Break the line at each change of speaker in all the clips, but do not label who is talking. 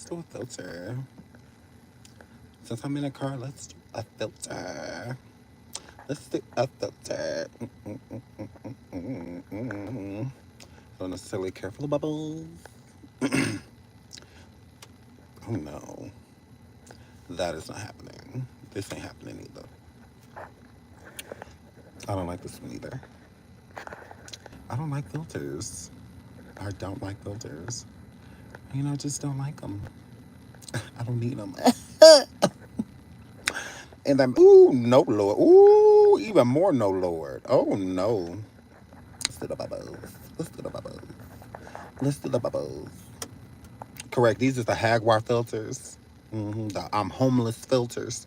do a filter. Since I'm in a car, let's do a filter. Let's do a filter. Don't necessarily care for the bubbles. Oh no. That is not happening. This ain't happening either. I don't like this one either. I don't like filters. I don't like filters. You know, I just don't like them. I don't need them. And I'm, ooh, no, Lord. Ooh, even more no, Lord. Oh, no. Let's do the bubbles. Let's do the bubbles. Let's do the bubbles. Correct. These are the Hagar filters. The I'm homeless filters.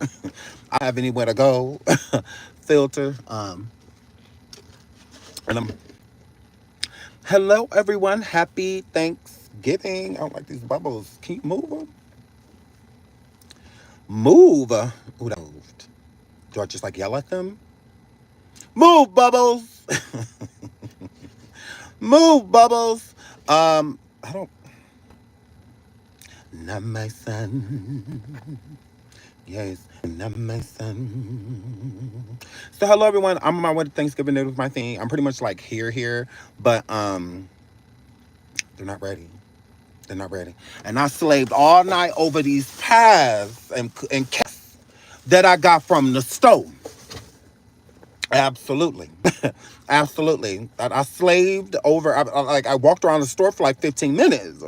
I have anywhere to go filter. And I'm, hello, everyone. Happy Thanksgiving. I don't like these bubbles. Can you move them? Move. Ooh, that moved. Do I just like yell at them? Move, bubbles. Move, bubbles. I don't. Not my son. Yes, not my son. So hello everyone. I'm on my way to Thanksgiving dinner with my thing. I'm pretty much like here, but they're not ready. They're not ready. And I slaved all night over these pies and cakes that I got from the stove. Absolutely. Absolutely. I slaved over, I walked around the store for like 15 minutes.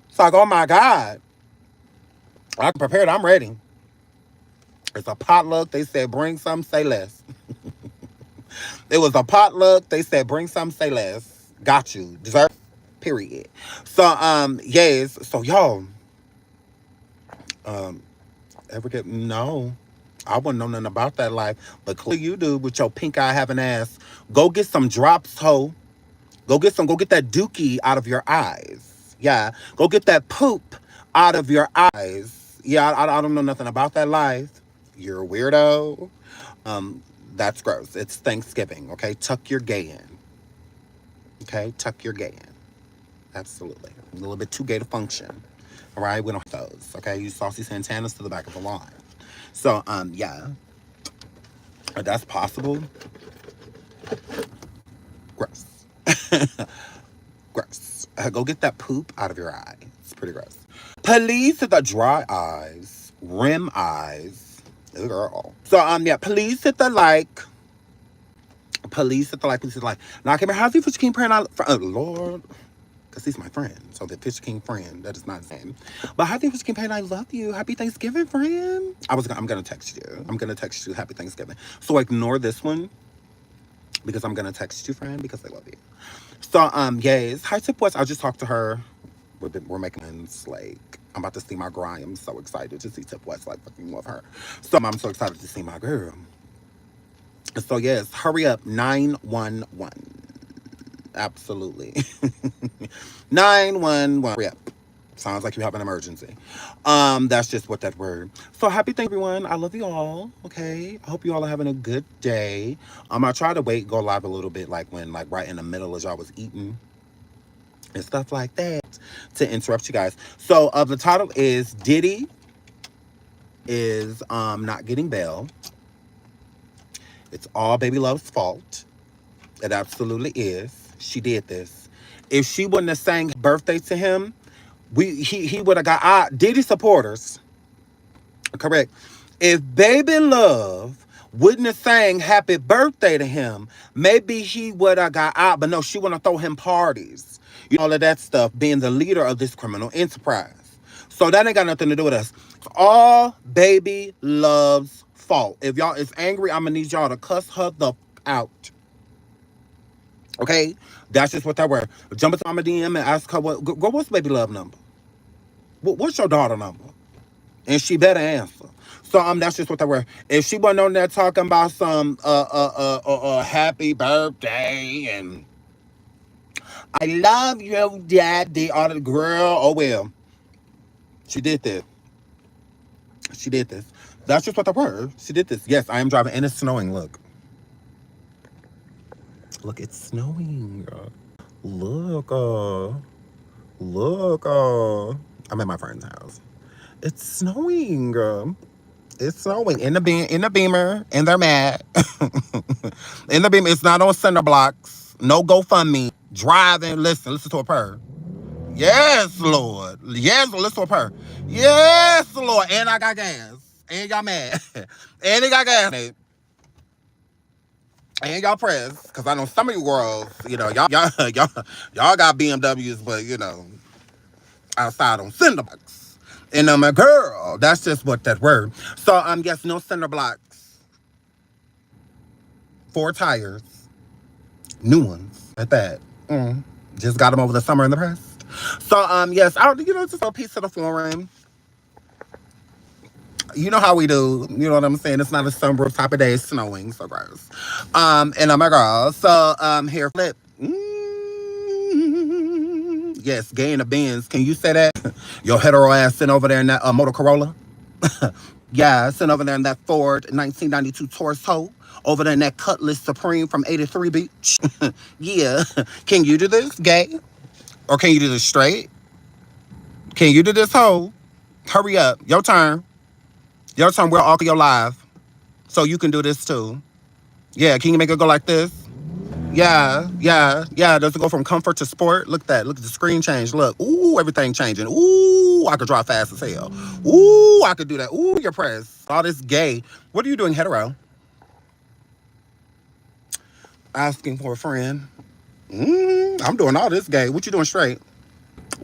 It's like, oh my God. I'm prepared. I'm ready. It's a potluck. They said, bring some, say less. It was a potluck. They said, bring some, say less. Got you. Dessert. Period. So, yes. So, y'all, um, ever get, no. I wouldn't know nothing about that life. But clearly you do with your pink eye having ass. Go get some drops, ho. Go get that dookie out of your eyes. Yeah. Go get that poop out of your eyes. Yeah, I don't know nothing about that life. You're a weirdo. Um, that's gross. It's Thanksgiving, okay? Tuck your gay in. Okay? Tuck your gay in. Absolutely. A little bit too gay to function. All right? We don't have those, okay? You saucy Santanas to the back of the line. So, yeah. That's possible. Gross. Gross. Go get that poop out of your eye. It's pretty gross. Police hit the dry eyes, rim eyes. Ooh, girl. So, yeah, police hit the like. Police hit the like. Police hit the like. Now, I came here. How's the Fish King praying out? Lord. Because he's my friend. So, the Fish King friend. That is not his name. But Happy Fish King praying, I love you. Happy Thanksgiving, friend. I'm going to text you. I'm going to text you Happy Thanksgiving. So, ignore this one. Because I'm going to text you, friend. Because I love you. So, yes. Hi, Tip West. I just talked to her. We're making plans. Like, I'm about to see my girl. I am so excited to see Tip West. Like, fucking love her. So, I'm so excited to see my girl. So, yes. Hurry up. 911. Absolutely. 911. Hurry up. Sounds like you have an emergency. That's just what that word. So happy Thanksgiving, everyone. I love you all. Okay. I hope you all are having a good day. I try to go live a little bit, like when, like right in the middle as y'all was eating and stuff like that, to interrupt you guys. So the title is Diddy is not getting bail. It's all Baby Love's fault. It absolutely is. She did this. If she wouldn't have sang birthday to him, he would have got Diddy supporters. Correct. If Baby Love wouldn't have sang happy birthday to him, maybe he would have got out. But no, she want to throw him parties. You know, all of that stuff, being the leader of this criminal enterprise. So that ain't got nothing to do with us. It's all Baby Love's fault. If y'all is angry, I'm going to need y'all to cuss her the out. Okay? That's just what that were. Jump into my DM and ask her, what's Baby Love number? What's your daughter number? And she better answer. So that's just what they were. If she wasn't on there talking about some happy birthday and I love you, daddy, all the girl, oh well. She did this. She did this. That's just what they were. She did this. Yes, I am driving and it's snowing. Look. Look, it's snowing. Look, look, I'm at my friend's house. It's snowing. It's snowing in the Beamer, and they're mad. In the Beamer, it's not on cinder blocks. No GoFundMe. Driving. Listen to a purr. Yes, Lord. Yes, listen to a purr. Yes, Lord. And I got gas. And y'all mad. And they got gas. And y'all press, because I know some of you girls, y'all got BMWs, but outside on cinder blocks. And I'm a girl. That's just what that word. So yes, no cinder blocks. 4 tires, new ones at that. Just got them over the summer in the press. So yes, just a piece of the flooring. You know how we do. You know what I'm saying? It's not a summer type of day. It's snowing, so gross. And I'm a girl. So hair flip. Yes, gay in the Benz. Can you say that? Your hetero ass sitting over there in that motor Corolla. Yeah, sitting over there in that Ford 1992 Taurus hoe. Over there in that Cutlass Supreme from 83 Beach. Yeah. Can you do this, gay? Or can you do this straight? Can you do this hoe? Hurry up. Your turn. Your turn. We're all your live. So you can do this too. Yeah, can you make it go like this? Yeah. Does it go from comfort to sport? Look at that. Look at the screen change. Look. Ooh, everything changing. Ooh, I could drive fast as hell. Ooh, I could do that. Ooh, you're pressed. All this gay. What are you doing, hetero? Asking for a friend. I'm doing all this gay. What you doing straight?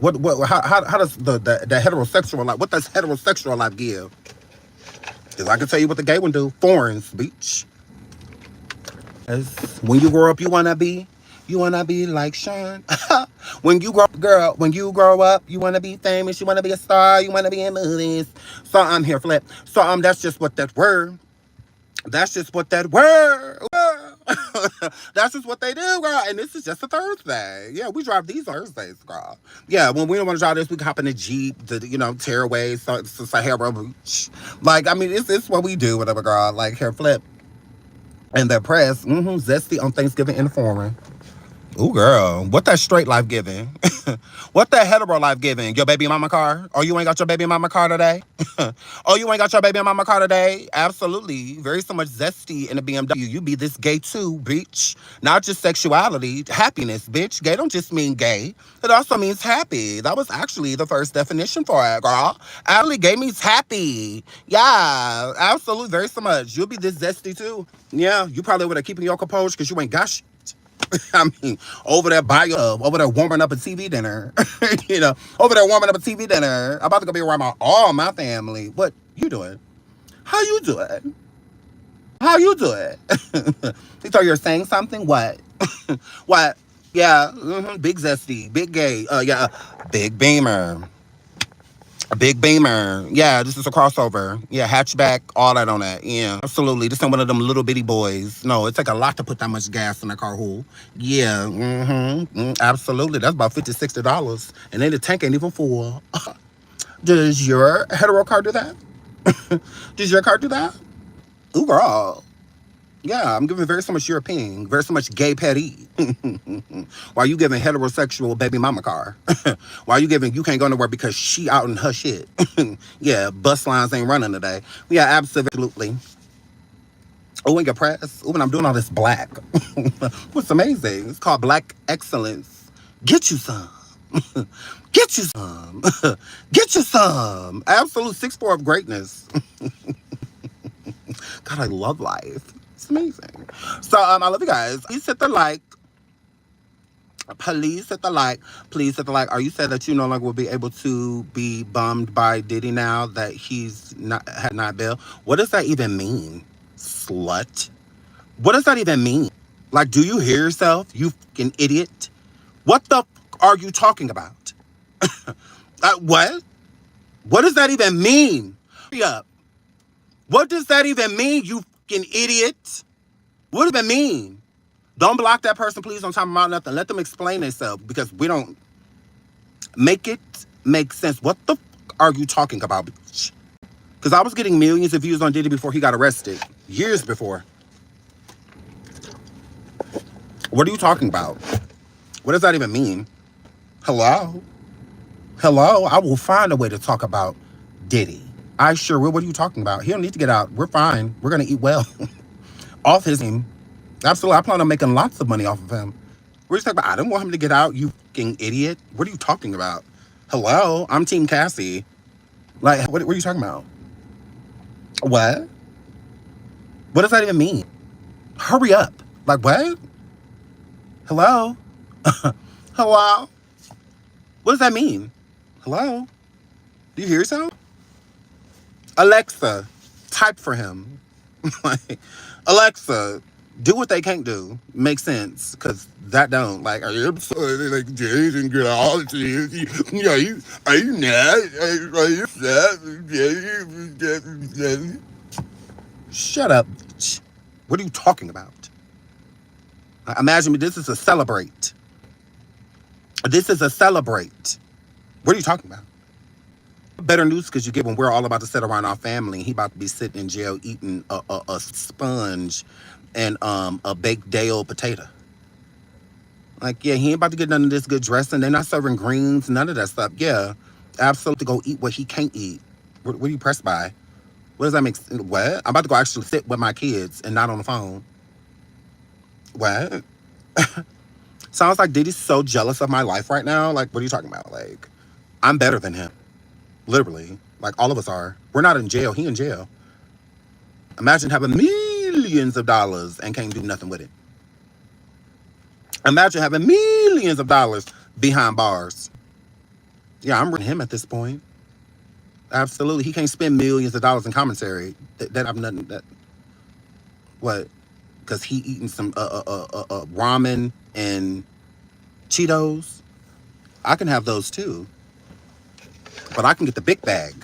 How does the heterosexual life, what does heterosexual life give? Because I can tell you what the gay one do. Foreigns, bitch. When you grow up, you wanna be like Sean. When you grow up, you wanna be famous, you wanna be a star, you wanna be in movies. So I'm here flip. So that's just what that word. That's just what that word. That's just what they do, girl. And this is just a Thursday. Yeah, we drive these Thursdays, girl. Yeah, when we don't want to drive this, we can hop in a Jeep, tear away, Sahara Beach. Like, I mean, it's what we do, whatever, girl. Like, hair flip. And the press, zesty on Thanksgiving in the foreign. Ooh, girl. What that straight life giving? What that hetero life giving? Your baby mama car? Oh, you ain't got your baby mama car today? Oh, you ain't got your baby mama car today? Absolutely. Very so much zesty in the BMW. You be this gay too, bitch. Not just sexuality. Happiness, bitch. Gay don't just mean gay. It also means happy. That was actually the first definition for it, girl. Actually, gay means happy. Yeah, absolutely. Very so much. You'll be this zesty too. Yeah, you probably would have keeping your composure because you ain't got shit. I mean, over there over there warming up a TV dinner. Over there warming up a TV dinner. About to go be around all my family. What you doing? How you doing? How you doing? You thought you were saying something? What? What? Yeah, big zesty, big gay. Yeah, big beamer. A big beamer. Yeah, this is a crossover. Yeah, hatchback, all that on that. Yeah, absolutely. This ain't one of them little bitty boys. No, it take a lot to put that much gas in a car hole. Yeah, absolutely. That's about $50, $60. And then the tank ain't even full. Does your hetero car do that? Does your car do that? Ooh, girl. Yeah, I'm giving very so much European, very so much gay petty. While you giving heterosexual baby mama car. While you giving you can't go nowhere because she out in her shit. Yeah, bus lines ain't running today. Yeah, absolutely. Oh, and your press. Oh, and I'm doing all this black. What's amazing? It's called Black Excellence. Get you some. Get you some. Get you some. Absolute 6'4" of greatness. God, I love life. It's amazing. So I love you guys. Please hit the like. Please hit the like. Please hit the like. Are you saying that you no longer will be able to be bummed by Diddy now that he's had not bail? What does that even mean? Slut. What does that even mean? Like, do you hear yourself? You fucking idiot. What the are you talking about? What? What does that even mean? Hurry up. What does that even mean, you fucking idiot? What does that mean? Don't block that person, please. Don't talk about nothing. Let them explain themselves because we don't make it make sense. What the fuck are you talking about, bitch? Because I was getting millions of views on Diddy before he got arrested. Years before. What are you talking about? What does that even mean? Hello? Hello? I will find a way to talk about Diddy. I sure will. What are you talking about? He don't need to get out. We're fine. We're going to eat well. Off his name. Absolutely. I plan on making lots of money off of him. What are you talking about? I didn't want him to get out, you fucking idiot. What are you talking about? Hello? I'm Team Cassie. Like, what are you talking about? What? What does that even mean? Hurry up. Like, what? Hello? Hello? What does that mean? Hello? Do you hear yourself? Alexa, type for him. Like, Alexa, do what they can't do. Makes sense, because that don't. Like, are you sorry, like, Jason, get all this? Are you not? Are you sad? Shut up, bitch. What are you talking about? Imagine me, this is a celebrate. This is a celebrate. What are you talking about? Better news because you get when we're all about to sit around our family. He about to be sitting in jail eating a sponge and a baked day-old potato. Like, yeah, he ain't about to get none of this good dressing. They're not serving greens, none of that stuff. Yeah, absolutely go eat what he can't eat. What are you pressed by? What does that make sense? What? I'm about to go actually sit with my kids and not on the phone. What? Sounds like Diddy's so jealous of my life right now. Like, what are you talking about? Like, I'm better than him. Literally. Like, all of us are. We're not in jail. He in jail. Imagine having millions of dollars and can't do nothing with it. Imagine having millions of dollars behind bars. Yeah, I'm with him at this point. Absolutely. He can't spend millions of dollars in commissary. That I've nothing that. What? Because he eating some ramen and Cheetos. I can have those too. But I can get the big bag.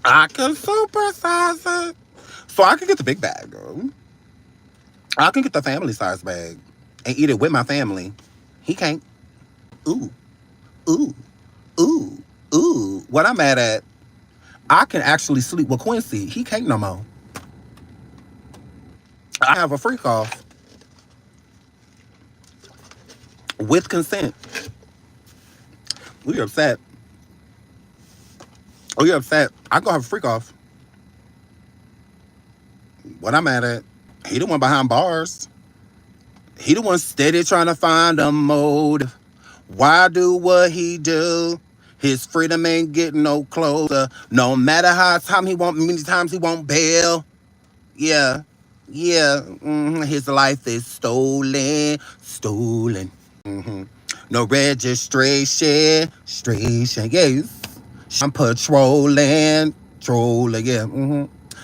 I can supersize it. So I can get the big bag, girl. I can get the family size bag and eat it with my family. He can't. Ooh. Ooh. Ooh. Ooh. What I'm mad at, I can actually sleep with Quincy. He can't no more. I have a freak off. With consent. We upset. Oh, you're upset. I go have a freak off. What I'm mad at, he the one behind bars. He the one steady trying to find a motive. Why do what he do? His freedom ain't getting no closer. No matter how time he want, many times he won't bail. Yeah. Yeah. His life is stolen. Stolen. No registration. Yes. I'm patrolling. Trolling. Yeah.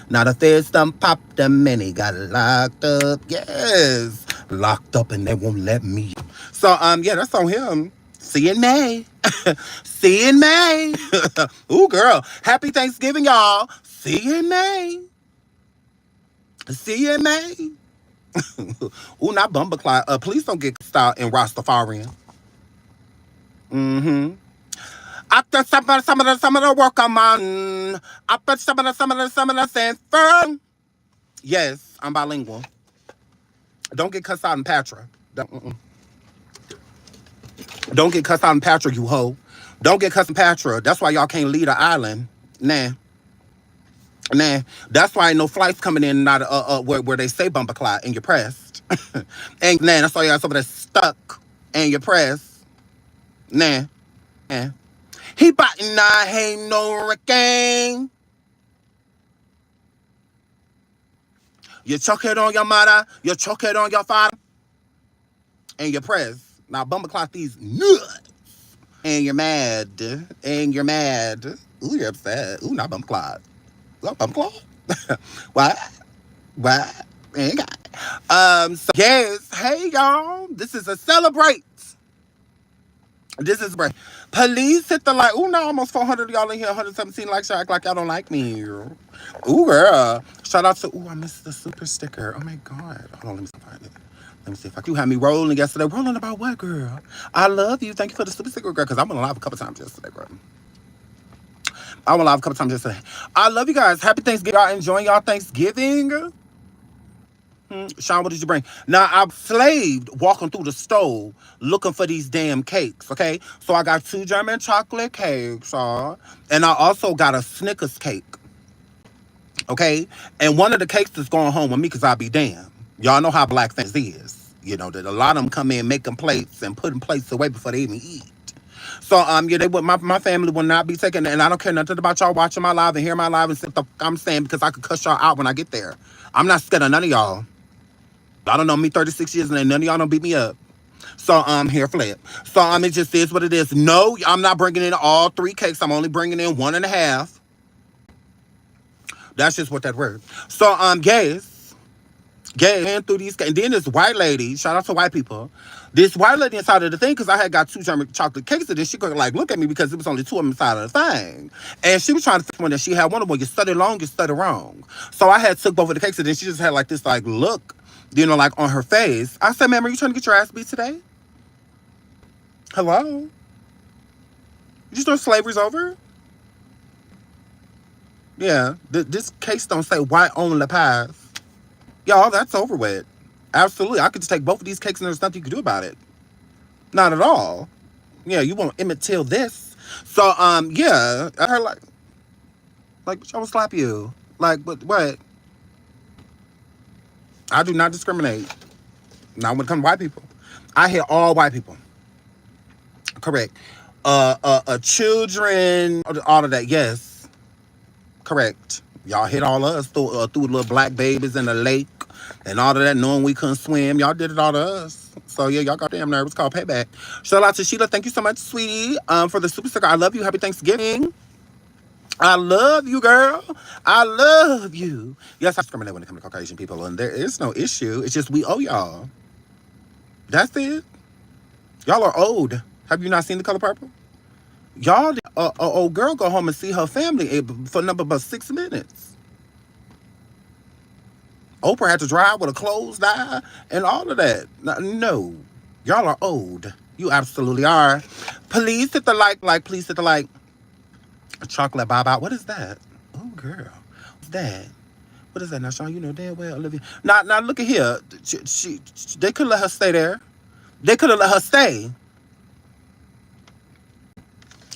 Now the feds done popped him and he got locked up. Yes. Locked up and they won't let me. So, yeah, that's on him. See you in May. See you in May. Ooh, girl. Happy Thanksgiving, y'all. See you in May. See you in May. Ooh, not Bumbleclaw. Please don't get started in Rastafarian. After some of the work I'm on. After some of the saying firm. Yes, I'm bilingual. Don't get cussed out in Patra. Don't get cussed out in Patra, you hoe. Don't get cussed in Patra. That's why y'all can't leave the island. Nah. That's why ain't no flights coming in and out where they say bumper clot and you're pressed. And that's why y'all over there stuck and you're pressed. Nah. He biting I ain't no hurricane. You choke it on your mother, you choke it on your father, and you're pressed. Now bumper clot these nuts. And you're mad. Ooh, you're upset. Ooh, not bumper clot. Bumper clot? What? Ain't got it. So yes, hey y'all. This is a celebrate. This is break. Police hit the like. Ooh, no, almost 400 of y'all in here. 117 likes. Y'all act like y'all don't like me. Ooh, girl. Shout out to. Ooh, I missed the super sticker. Oh my God. Hold on, let me find it. Let me see if I can. You had me rolling yesterday. Rolling about what, girl? I love you. Thank you for the super sticker, girl. Because I went live a couple times yesterday, girl. I went live a couple times yesterday. I love you guys. Happy Thanksgiving. Y'all enjoying y'all Thanksgiving? Sean, what did you bring? Now, I'm slaved walking through the store looking for these damn cakes, okay? So I got 2 German chocolate cakes, and I also got a Snickers cake, okay? And one of the cakes is going home with me because I be damn. Y'all know how black things is. You know, that a lot of them come in making plates and putting plates away before they even eat. So yeah, they would my family will not be taking, and I don't care nothing about y'all watching my live and hearing my live and say what the I'm saying because I could cuss y'all out when I get there. I'm not scared of none of y'all. Y'all don't know me 36 years and none of y'all don't beat me up. So here flip. So it just is what it is. No, I'm not bringing in all 3 cakes. I'm only bringing in 1.5. That's just what that word. So ran through these, and then this white lady, shout out to white people, this white lady inside of the thing, because I had got 2 German chocolate cakes, and then she could like look at me because it was only 2 of them inside of the thing, and she was trying to fix one that she had one of them. You study long, you study wrong. So I had took both of the cakes, and then she just had like this like look, you know, like on her face. I said, "Ma'am, are you trying to get your ass beat today? Hello? You just know slavery's over?" Yeah, this case don't say white only pies. Y'all, that's over with. Absolutely. I could just take both of these cakes and there's nothing you can do about it. Not at all. Yeah, you won't Emmett Till this. So, yeah. I heard like, bitch, I will slap you. Like, but what? I do not discriminate. Not when it comes to white people. I hit all white people. Correct. Children, all of that, yes. Correct. Y'all hit all of us through little black babies in the lake and all of that, knowing we couldn't swim. Y'all did it all to us. So yeah, y'all got damn nervous. Called payback. Shout out to Sheila. Thank you so much, sweetie, for the super sticker. I love you. Happy Thanksgiving. I love you, girl. I love you. Yes, I discriminate when it comes to Caucasian people, and there is no issue. It's just we owe y'all. That's it. Y'all are old. Have you not seen The Color Purple? Y'all, old girl go home and see her family for number but 6 minutes. Oprah had to drive with a closed eye and all of that. No. Y'all are old. You absolutely are. Please hit the like, please hit the like. Chocolate bye-bye. What is that? Oh, girl. What's that? What is that now, Sean? You know damn well, Olivia. Now, look at here. They could let her stay there. They could have let her stay.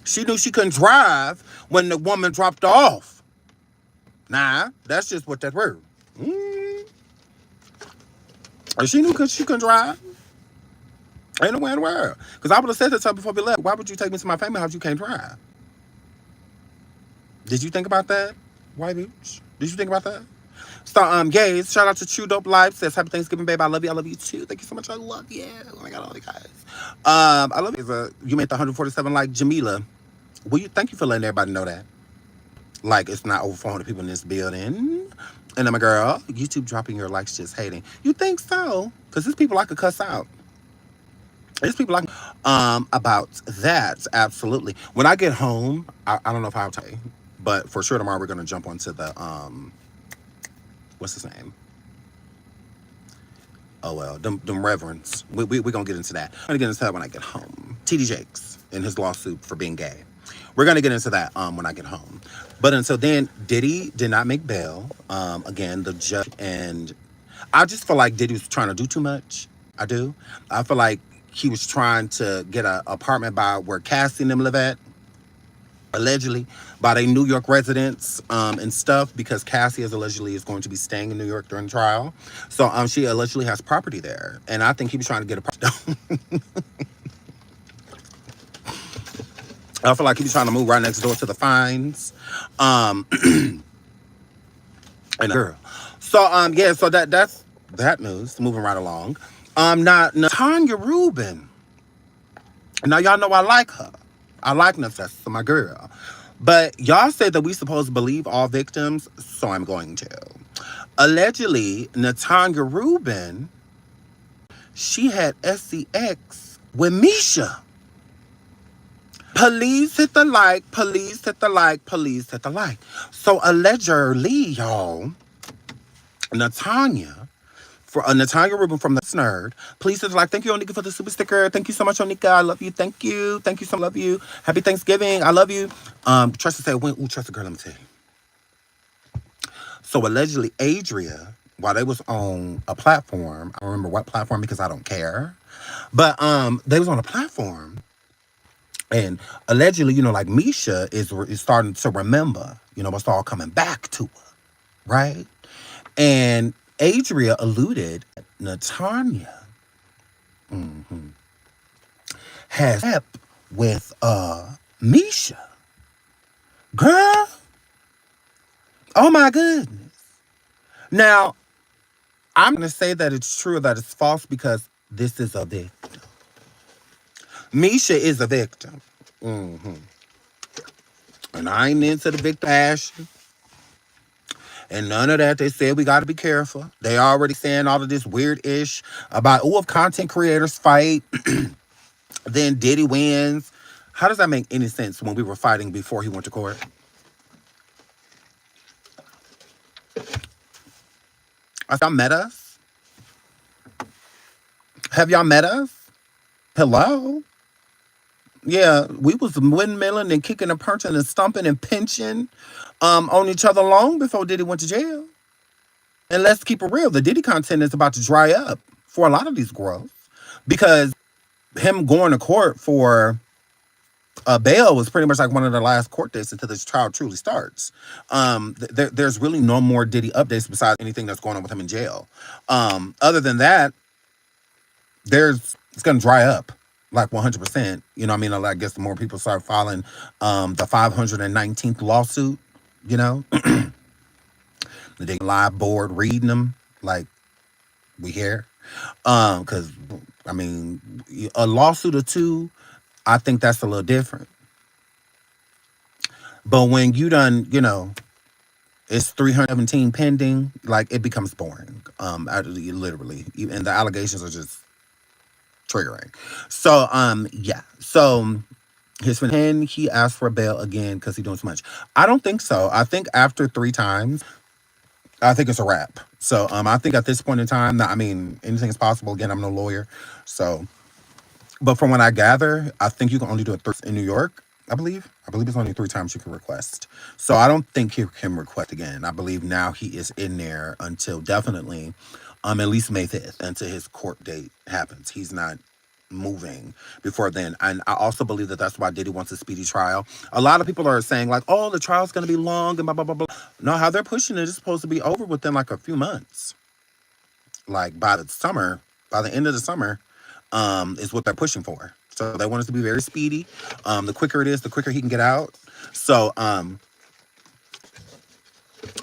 She knew she couldn't drive when the woman dropped her off. Nah, that's just what that word. She knew she couldn't drive. Ain't no way in the world. Because I would have said that to her before we left. Why would you take me to my family house? You can't drive. Did you think about that, white bitch? Did you think about that? So, gays, shout out to True Dope Life. Says, happy Thanksgiving, babe. I love you. I love you, too. Thank you so much. I love you. Oh, my God, all you guys. I love you. You made the 147 like Jamila. Well, thank you for letting everybody know that. Like, it's not over 400 people in this building. And then my girl, YouTube dropping your likes just hating. You think so? Because there's people I could cuss out. There's people like about that. Absolutely. When I get home, I don't know if I'll tell you, but for sure tomorrow we're going to jump onto the, what's his name? Oh, well, them reverends. We're going to get into that. I'm going to get into that when I get home. T.D. Jakes and his lawsuit for being gay. We're going to get into that when I get home. But until then, Diddy did not make bail. Again, the judge, and I just feel like Diddy was trying to do too much. I do. I feel like he was trying to get an apartment by where Cassie and them live at, allegedly, by their New York residents and stuff, because Cassie is going to be staying in New York during the trial. So she allegedly has property there. And I think he was trying to get a property. I feel like he was trying to move right next door to the Fines. And girl. So yeah, so that's that news. Moving right along. Now Natania Ruben. Now y'all know I like her. I like Natania, my girl. But y'all said that we supposed to believe all victims, so I'm going to. Allegedly, Natania Ruben, she had sex with Misha. Please hit the like, please hit the like, please hit the like. So allegedly, y'all, Natania Ruben from the Nerd. Please hit the like. Thank you, Onika, for the super sticker. Thank you so much, Onika. I love you. Thank you. Thank you so much. Love you. Happy Thanksgiving. I love you. Trust to say, trust a girl, let me tell you. So allegedly, Adria, while they was on a platform. I don't remember what platform because I don't care. But they was on a platform, and allegedly, like Misha is starting to remember, what's all coming back to her, right? And Adria alluded that Natania has slept with Misha. Girl, oh my goodness. Now, I'm gonna say that it's true or that it's false because this is a victim. Misha is a victim. And I ain't into the victim passion and none of that. They said we got to be careful. They already saying all of this weird ish about, if content creators fight, then Diddy wins. How does that make any sense when we were fighting before he went to court? Have y'all met us? Have y'all met us? Hello? Yeah, we was windmilling and kicking and punching and stumping and pinching on each other long before Diddy went to jail. And let's keep it real. The Diddy content is about to dry up for a lot of these girls because him going to court for bail was pretty much like one of the last court dates until this trial truly starts. There's really no more Diddy updates besides anything that's going on with him in jail. Other than that, it's going to dry up like 100%. You know what I mean? I guess the more people start filing the 519th lawsuit, the live board reading them like we hear. Because, I mean, a lawsuit or two, I think that's a little different. But when you done, it's 317 pending, like it becomes boring. Literally. And the allegations are just triggering. So, yeah. So his friend, he asked for bail again because he's doing too much. I don't think so. I think after 3 times, I think it's a wrap. So, I think at this point in time, I mean, anything is possible. Again, I'm no lawyer. So, but from what I gather, I think you can only do it in New York, I believe. I believe it's only 3 times you can request. So I don't think he can request again. I believe now he is in there until definitely at least May 5th, until his court date happens. He's not moving before then. And I also believe that that's why Diddy wants a speedy trial. A lot of people are saying like, oh, the trial's going to be long and blah, blah, blah, blah. No, how they're pushing it is supposed to be over within like a few months. Like by the end of the summer, is what they're pushing for. So they want us to be very speedy. The quicker it is, the quicker he can get out. So,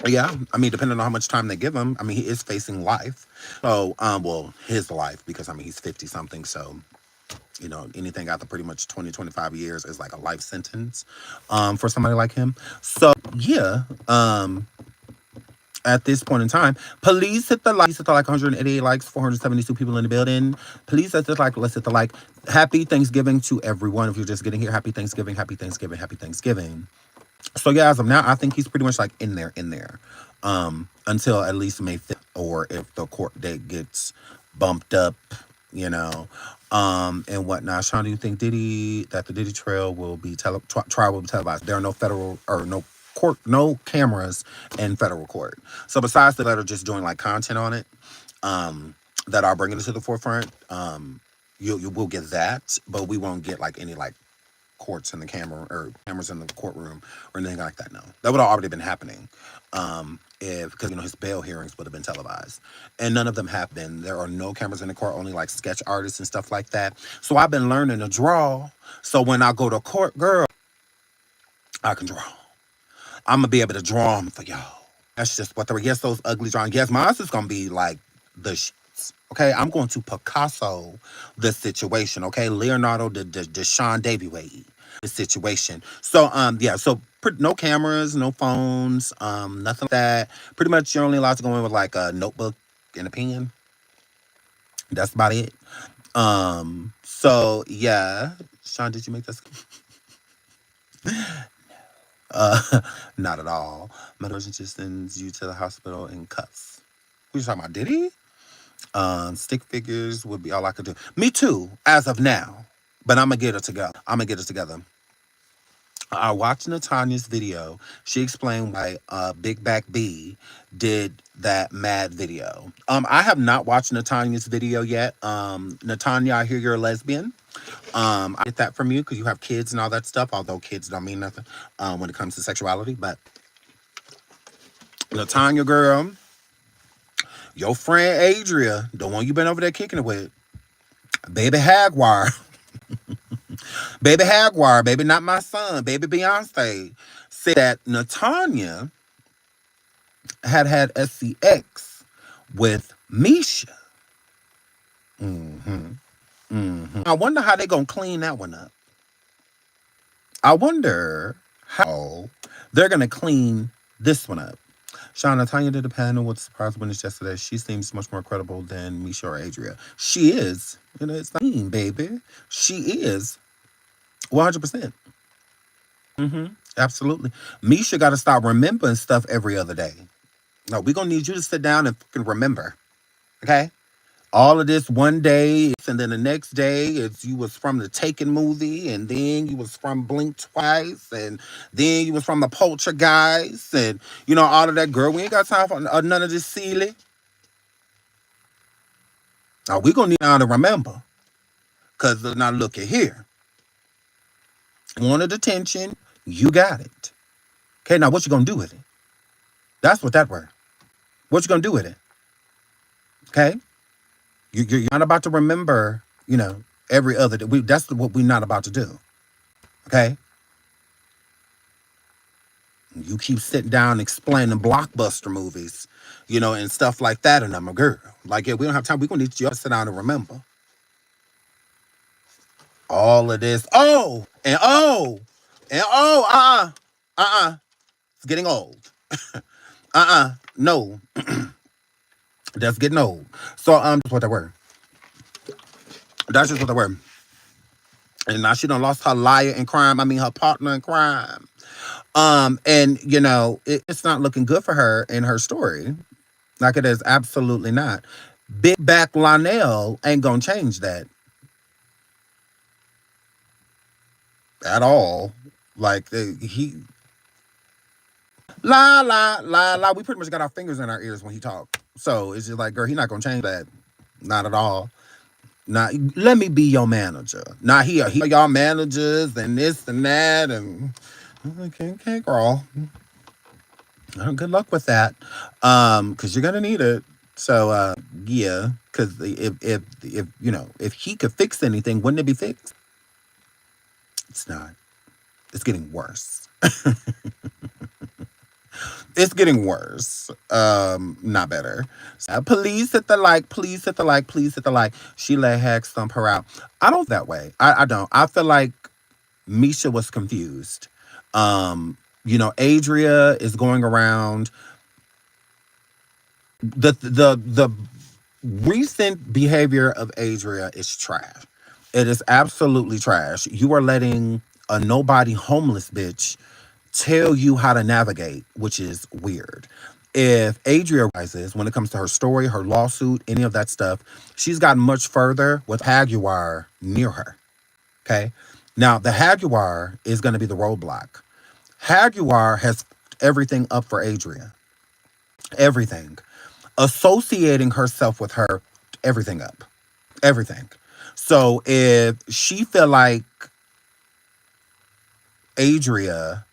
yeah, I mean, depending on how much time they give him, I mean, he is facing life. So, well, his life, because I mean, he's 50 something. So, anything after pretty much 20, 25 years is like a life sentence, for somebody like him. So, yeah, at this point in time, police hit the like 188 likes, 472 people in the building. Police hit the like, let's hit the like. Happy Thanksgiving to everyone. If you're just getting here, happy Thanksgiving, happy Thanksgiving, happy Thanksgiving. So yeah, as of now, I think he's pretty much like in there. Until at least May 5th, or if the court date gets bumped up, and whatnot. Sean, do you think that the Diddy trial will be televised? There are no federal or no cameras in federal court. So besides the letter just doing like content on it, that are bringing it to the forefront, you will get that, but we won't get like any like courts in the camera or cameras in the courtroom or anything like that. No, that would have already been happening. Because his bail hearings would have been televised, and none of them have been. There are no cameras in the court, only like sketch artists and stuff like that. So I've been learning to draw. So when I go to court, girl, I can draw. I'm gonna be able to draw them for y'all. That's just what yes, those ugly drawings. Yes, mine is gonna be like the shits. Okay, I'm going to Picasso the situation. Okay, Leonardo the SeanDavieWay the situation. So yeah, so no cameras, no phones, nothing like that. Pretty much you're only allowed to go in with like a notebook and a pen. That's about it. So yeah, Sean, did you make this? Not at all. My person just sends you to the hospital in cuffs. Who you talking about? Diddy? Stick figures would be all I could do. Me too, as of now. But I'm gonna get it together. I watched Natania's video. She explained why Big Back B did that mad video. I have not watched Natania's video yet. Natania, I hear you're a lesbian. I get that from you because you have kids and all that stuff, although kids don't mean nothing when it comes to sexuality. But Natania, girl, your friend Adria, the one you been over there kicking it with, baby Hagar, baby Hagar, baby not my son, baby Beyonce, said that Natania had SCX with Misha. I wonder how they gonna clean that one up. I wonder how they're gonna clean this one up. Sean, Natania did a panel with surprise witness yesterday. She seems much more credible than Misha or Adria. She is. It's not mean, baby. She is 100%. Absolutely. Misha got to stop remembering stuff every other day. No, we're going to need you to sit down and fucking remember. Okay? All of this one day, and then the next day, it's you was from the Taken movie, and then you was from Blink Twice, and then you was from the Poltergeist, and all of that. Girl, we ain't got time for none of this silly. Now we gonna need now to remember, cause now look at here. Wanted attention, you got it. Okay, now what you gonna do with it? That's what that word. What you gonna do with it? Okay. You're not about to remember, every other day. That's what we're not about to do. Okay? You keep sitting down explaining blockbuster movies, and stuff like that, and I'm a girl. Like, yeah, we don't have time. We're going to need you to sit down and remember. All of this. It's getting old. No. That's getting old. So, that's what they were. That's just what they were. And now she done lost her liar in crime. I mean, her partner in crime. And it's not looking good for her in her story. Like it is absolutely not. Big back Lionel ain't gonna change that at all. Like he la la la la. We pretty much got our fingers in our ears when he talked. So it's just like, girl, he not gonna change that. Not at all. Now let me be your manager. Now he y'all managers and this and that and okay, girl. Good luck with that, because you're gonna need it. So, yeah, because if he could fix anything, wouldn't it be fixed? It's not. It's getting worse. It's getting worse. Not better. So, please hit the like. Please hit the like. Please hit the like. She let Hag stump her out. I don't that way. I don't. I feel like Misha was confused. Adria is going around. The recent behavior of Adria is trash. It is absolutely trash. You are letting a nobody homeless bitch tell you how to navigate, which is weird. If Adria rises when it comes to her story, her lawsuit, any of that stuff, she's gotten much further with Hagar near her. Okay? Now, the Hagar is going to be the roadblock. Hagar has everything up for Adria. Everything. Associating herself with her, everything up. Everything. So if she feel like Adria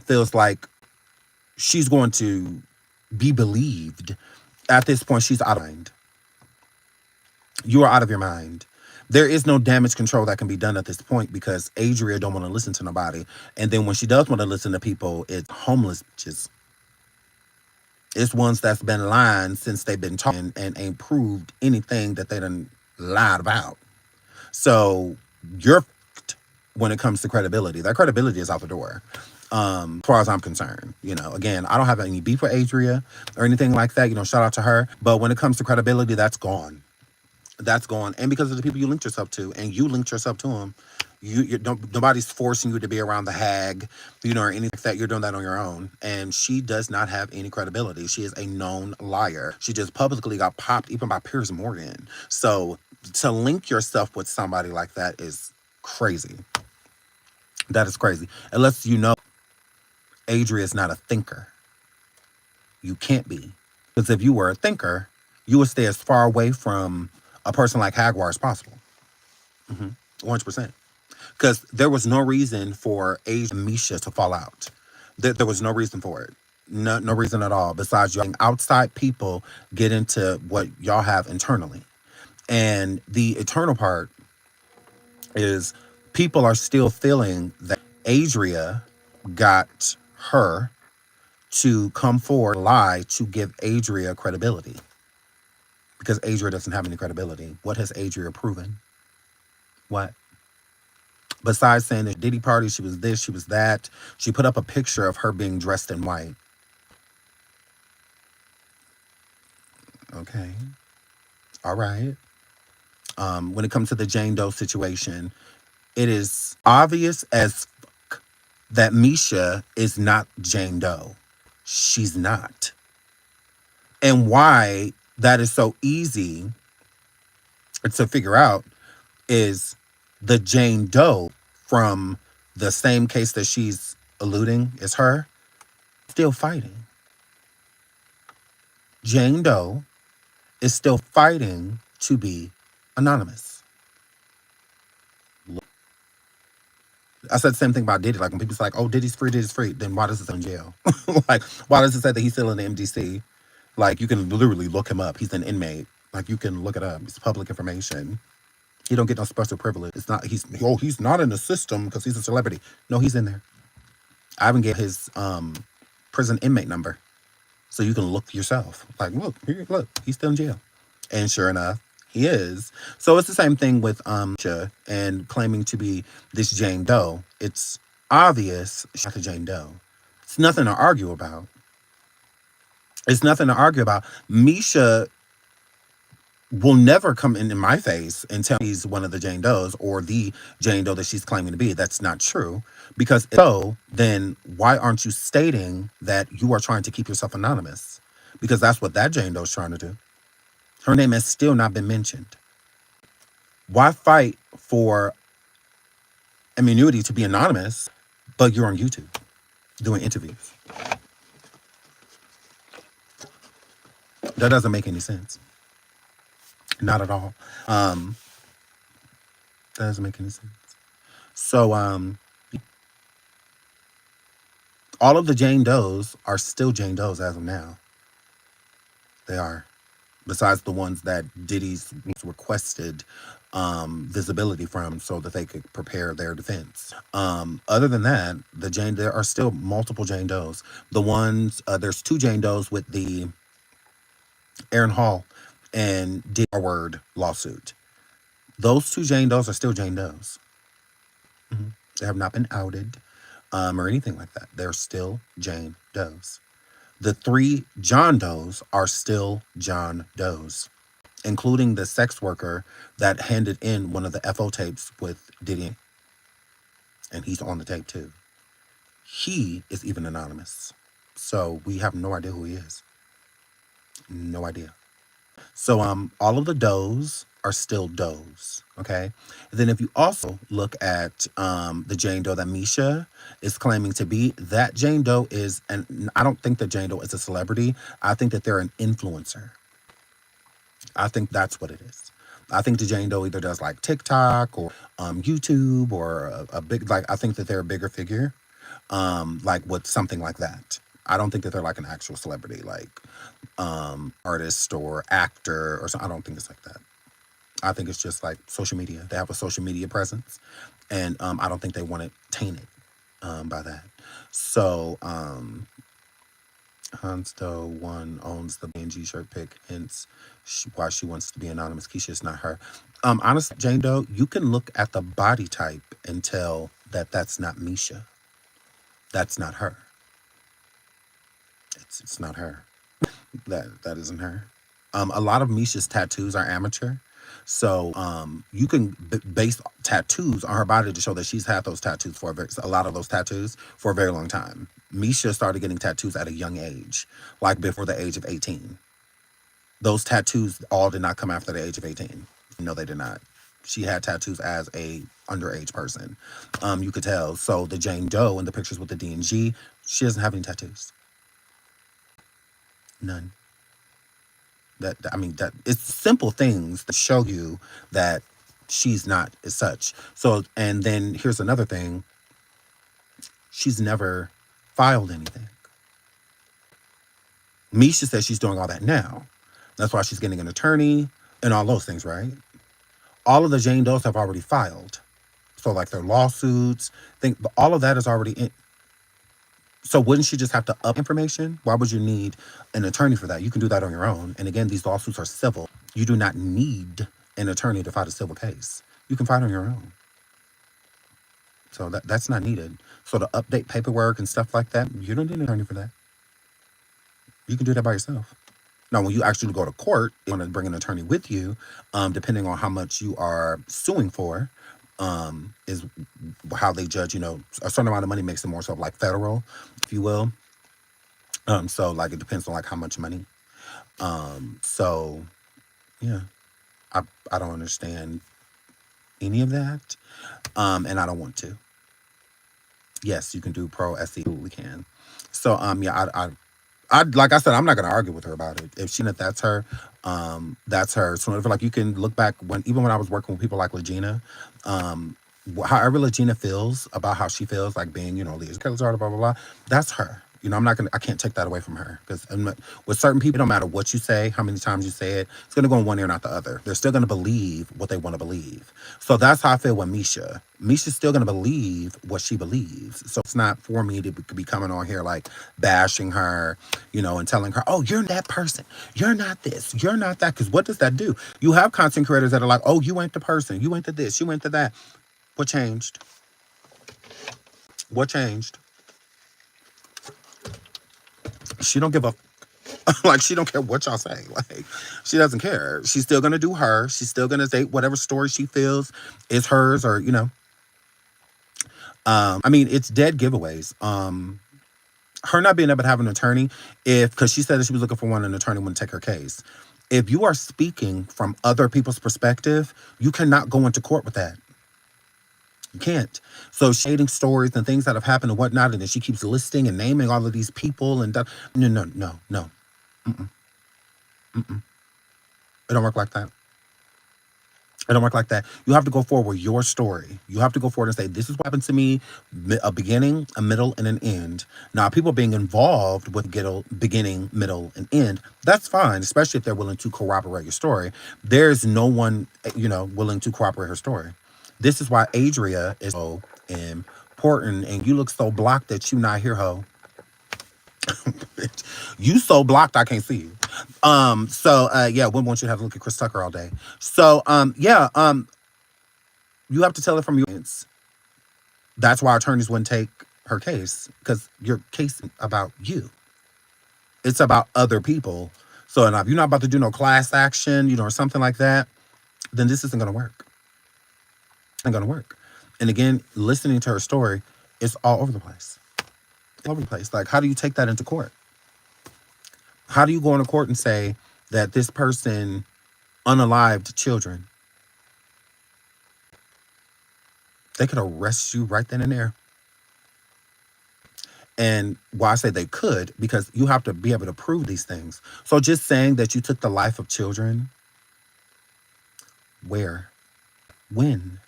feels like she's going to be believed, at this point she's out of mind. You are out of your mind. There is no damage control that can be done at this point because Adria don't want to listen to nobody. And then when she does want to listen to people, it's homeless bitches. It's ones that's been lying since they've been talking and ain't proved anything that they done lied about. So you're f***ed when it comes to credibility. That credibility is out the door. As far as I'm concerned, again, I don't have any beef with Adria or anything like that. Shout out to her. But when it comes to credibility, that's gone. That's gone. And because of the people you linked yourself to, and you linked yourself to them, you don't, nobody's forcing you to be around the Hag, or anything like that. You're doing that on your own. And she does not have any credibility. She is a known liar. She just publicly got popped even by Piers Morgan. So to link yourself with somebody like that is crazy. That is crazy. It lets you know Adria is not a thinker. You can't be. Because if you were a thinker, you would stay as far away from a person like Hagar as possible. 100%. Because there was no reason for Adria and Misha to fall out. There was no reason for it. No reason at all. Besides, you outside people get into what y'all have internally. And the eternal part is people are still feeling that Adria got her to come forward and lie to give Adria credibility. Because Adria doesn't have any credibility. What has Adria proven? What? Besides saying that Diddy party, she was this, she was that. She put up a picture of her being dressed in white. Okay. All right. When it comes to the Jane Doe situation, it is obvious as fuck that Misha is not Jane Doe. She's not. And why that is so easy to figure out is the Jane Doe from the same case that she's alluding is her, still fighting. Jane Doe is still fighting to be anonymous. I said the same thing about Diddy. Like when people say, like, oh, Diddy's free, then why does it say in jail? Like, why does it say that he's still in the MDC? Like, you can literally look him up. He's an inmate. Like, you can look it up. It's public information. He don't get no special privilege. It's not, he's not in the system because he's a celebrity. No, he's in there. I even get his prison inmate number. So you can look yourself. Like, look, here, look, he's still in jail. And sure enough, he is. So it's the same thing with Mesha and claiming to be this Jane Doe. It's obvious she's not a Jane Doe. It's nothing to argue about. It's nothing to argue about. Misha will never come in my face and tell me he's one of the Jane Does or the Jane Doe that she's claiming to be. That's not true. Because if so, then why aren't you stating that you are trying to keep yourself anonymous? Because that's what that Jane Doe is trying to do. Her name has still not been mentioned. Why fight for immunity to be anonymous, but you're on YouTube doing interviews? That doesn't make any sense. Not at all. That doesn't make any sense. So, all of the Jane Does are still Jane Does as of now. They are. Besides the ones that Diddy's requested visibility from so that they could prepare their defense. Other than that, there are still multiple Jane Does. The ones, there's two Jane Does with the Aaron Hall and Diddy Word lawsuit. Those two Jane Does are still Jane Does. They have not been outed or anything like that. They're still Jane Does. The three John Does are still John Does, including the sex worker that handed in one of the FO tapes with Diddy. And he's on the tape too. He is even anonymous. So we have no idea who he is. No idea. So all of the Does are still Does, okay? And then if you also look at the Jane Doe that Misha is claiming to be, that Jane Doe is, and I don't think that Jane Doe is a celebrity. I think that they're an influencer. I think that's what it is. I think the Jane Doe either does like TikTok or YouTube or a big, like, I think that they're a bigger figure, like with something like that. I don't think that they're like an actual celebrity, like artist or actor or something. I don't think it's like that. I think it's just like social media. They have a social media presence, and I don't think they want it tainted by that. So Hans Doe 1 owns the B&G shirt pick, hence why she wants to be anonymous. Keisha is not her. Honestly, Jane Doe, you can look at the body type and tell that that's not Misha. That's not her. It's not her. That isn't her. A lot of Misha's tattoos are amateur. So you can base tattoos on her body to show that she's had those tattoos for a lot of those tattoos for a very long time. Misha started getting tattoos at a young age, like before the age of 18. Those tattoos all did not come after the age of 18. No, they did not. she had tattoos as a underage person. You could tell. So the Jane Doe in the pictures with the D&G, she doesn't have any tattoos. None. I mean, that it's simple things that show you that she's not as such. So, and then here's another thing: she's never filed anything. Misha says she's doing all that now. That's why she's getting an attorney and all those things, right? All of the Jane Does have already filed. So like their lawsuits, all of that is already in. So wouldn't she just have to up information? Why would you need an attorney for that? You can do that on your own. And again, these lawsuits are civil. You do not need an attorney to fight a civil case. You can fight on your own. So that's not needed. So to update paperwork and stuff like that, you don't need an attorney for that. You can do that by yourself. Now, when you actually go to court, you want to bring an attorney with you, depending on how much you are suing for, is how they judge, a certain amount of money makes it more so like federal, if you will. So like it depends on like how much money. So yeah, I don't understand any of that. And I don't want to. Yes, you can do pro SE. We can. So yeah, I like I said, I'm not gonna argue with her about it. If she that's her, that's her. So if like you can look back even when I was working with people like Legina, however Legina feels about how she feels like being, Leah's Kelly's daughter, blah blah blah. That's her. I can't take that away from her because with certain people, it don't matter what you say, how many times you say it, it's going to go in one ear, not the other. They're still going to believe what they want to believe. So that's how I feel with Misha. Misha's still going to believe what she believes. So it's not for me to be coming on here like bashing her, and telling her, oh, you're that person. You're not this. You're not that. Because what does that do? You have content creators that are like, oh, you ain't the person. You ain't the this. You ain't the that. What changed? What changed? She don't give a like she don't care what y'all say. Like she doesn't care. She's still gonna do her. She's still gonna say whatever story she feels is hers, or I mean, it's dead giveaways. Her not being able to have an attorney, because she said that she was looking for an attorney wouldn't take her case. If you are speaking from other people's perspective, you cannot go into court with that. You can't. So shading stories and things that have happened and whatnot, and then she keeps listing and naming all of these people and no. Mm-mm. Mm-mm. It don't work like that. It don't work like that. You have to go forward with your story. You have to go forward and say, this is what happened to me, a beginning, a middle, and an end. Now, people being involved with beginning, middle, and end, that's fine, especially if they're willing to corroborate your story. There's no one, willing to corroborate her story. This is why Adria is so important, and you look so blocked that you not here, ho. You so blocked I can't see you. Yeah, wouldn't want you to have to look at Chris Tucker all day. So yeah, you have to tell it from your audience. That's why attorneys wouldn't take her case, because your case is about you. It's about other people. So if you're not about to do no class action, or something like that, then this isn't gonna work. Ain't gonna work. And again, listening to her story, it's all over the place. All over the place. Like, how do you take that into court? How do you go into court and say that this person unalived children? They could arrest you right then and there. And why I say they could, because you have to be able to prove these things. So just saying that you took the life of children, where? When?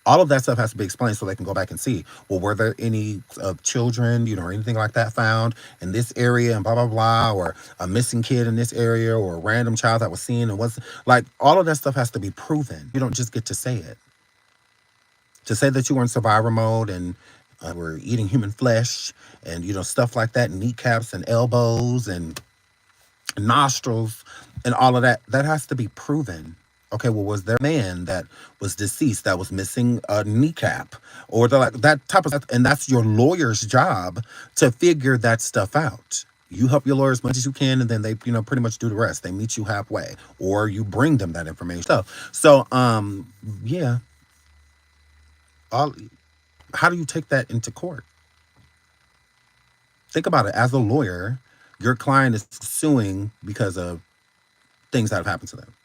All of that stuff has to be explained so they can go back and see, well, were there any children, or anything like that found in this area and blah, blah, blah, or a missing kid in this area, or a random child that was seen and was like, all of that stuff has to be proven. You don't just get to say it. To say that you were in survivor mode and were eating human flesh and, stuff like that, and kneecaps and elbows and nostrils and all of that, that has to be proven. Okay, well, was there a man that was deceased that was missing a kneecap or that type of stuff? And that's your lawyer's job to figure that stuff out. You help your lawyer as much as you can, and then they, pretty much do the rest. They meet you halfway, or you bring them that information. So, yeah. How do you take that into court? Think about it. As a lawyer, your client is suing because of things that have happened to them.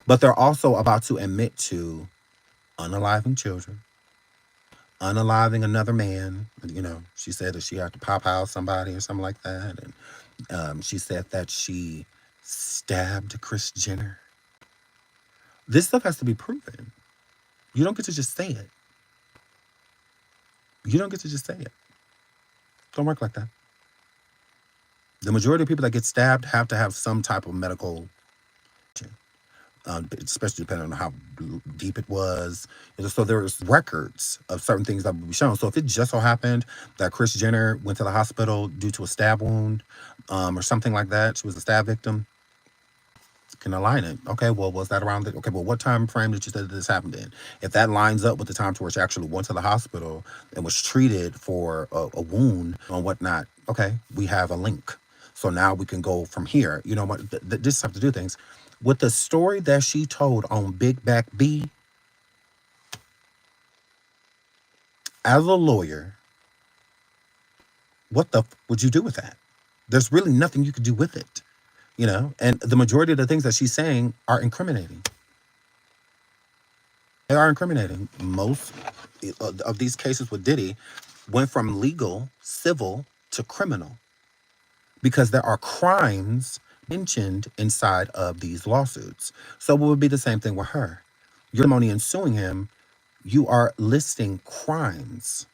But they're also about to admit to unaliving children, unaliving another man. You know, she said that she had to pop out somebody or something like that. And she said that she stabbed Kris Jenner. This stuff has to be proven. You don't get to just say it. You don't get to just say it. Don't work like that. The majority of people that get stabbed have to have some type of medical, especially depending on how deep it was. So there's records of certain things that will be shown. So if it just so happened that Kris Jenner went to the hospital due to a stab wound or something like that, she was a stab victim, can align it. Okay, well, was that around the, okay, well, what time frame did you say that this happened in? If that lines up with the time to where she actually went to the hospital and was treated for a wound and whatnot, okay, we have a link. So now we can go from here. You know what? Just have to do things. With the story that she told on Big Back B, as a lawyer, what the would you do with that? There's really nothing you could do with it, you know? And the majority of the things that she's saying are incriminating. They are incriminating. Most of these cases with Diddy went from legal, civil, to criminal because there are crimes mentioned inside of these lawsuits. So it would be the same thing with her. You're only in suing him, you are listing crimes.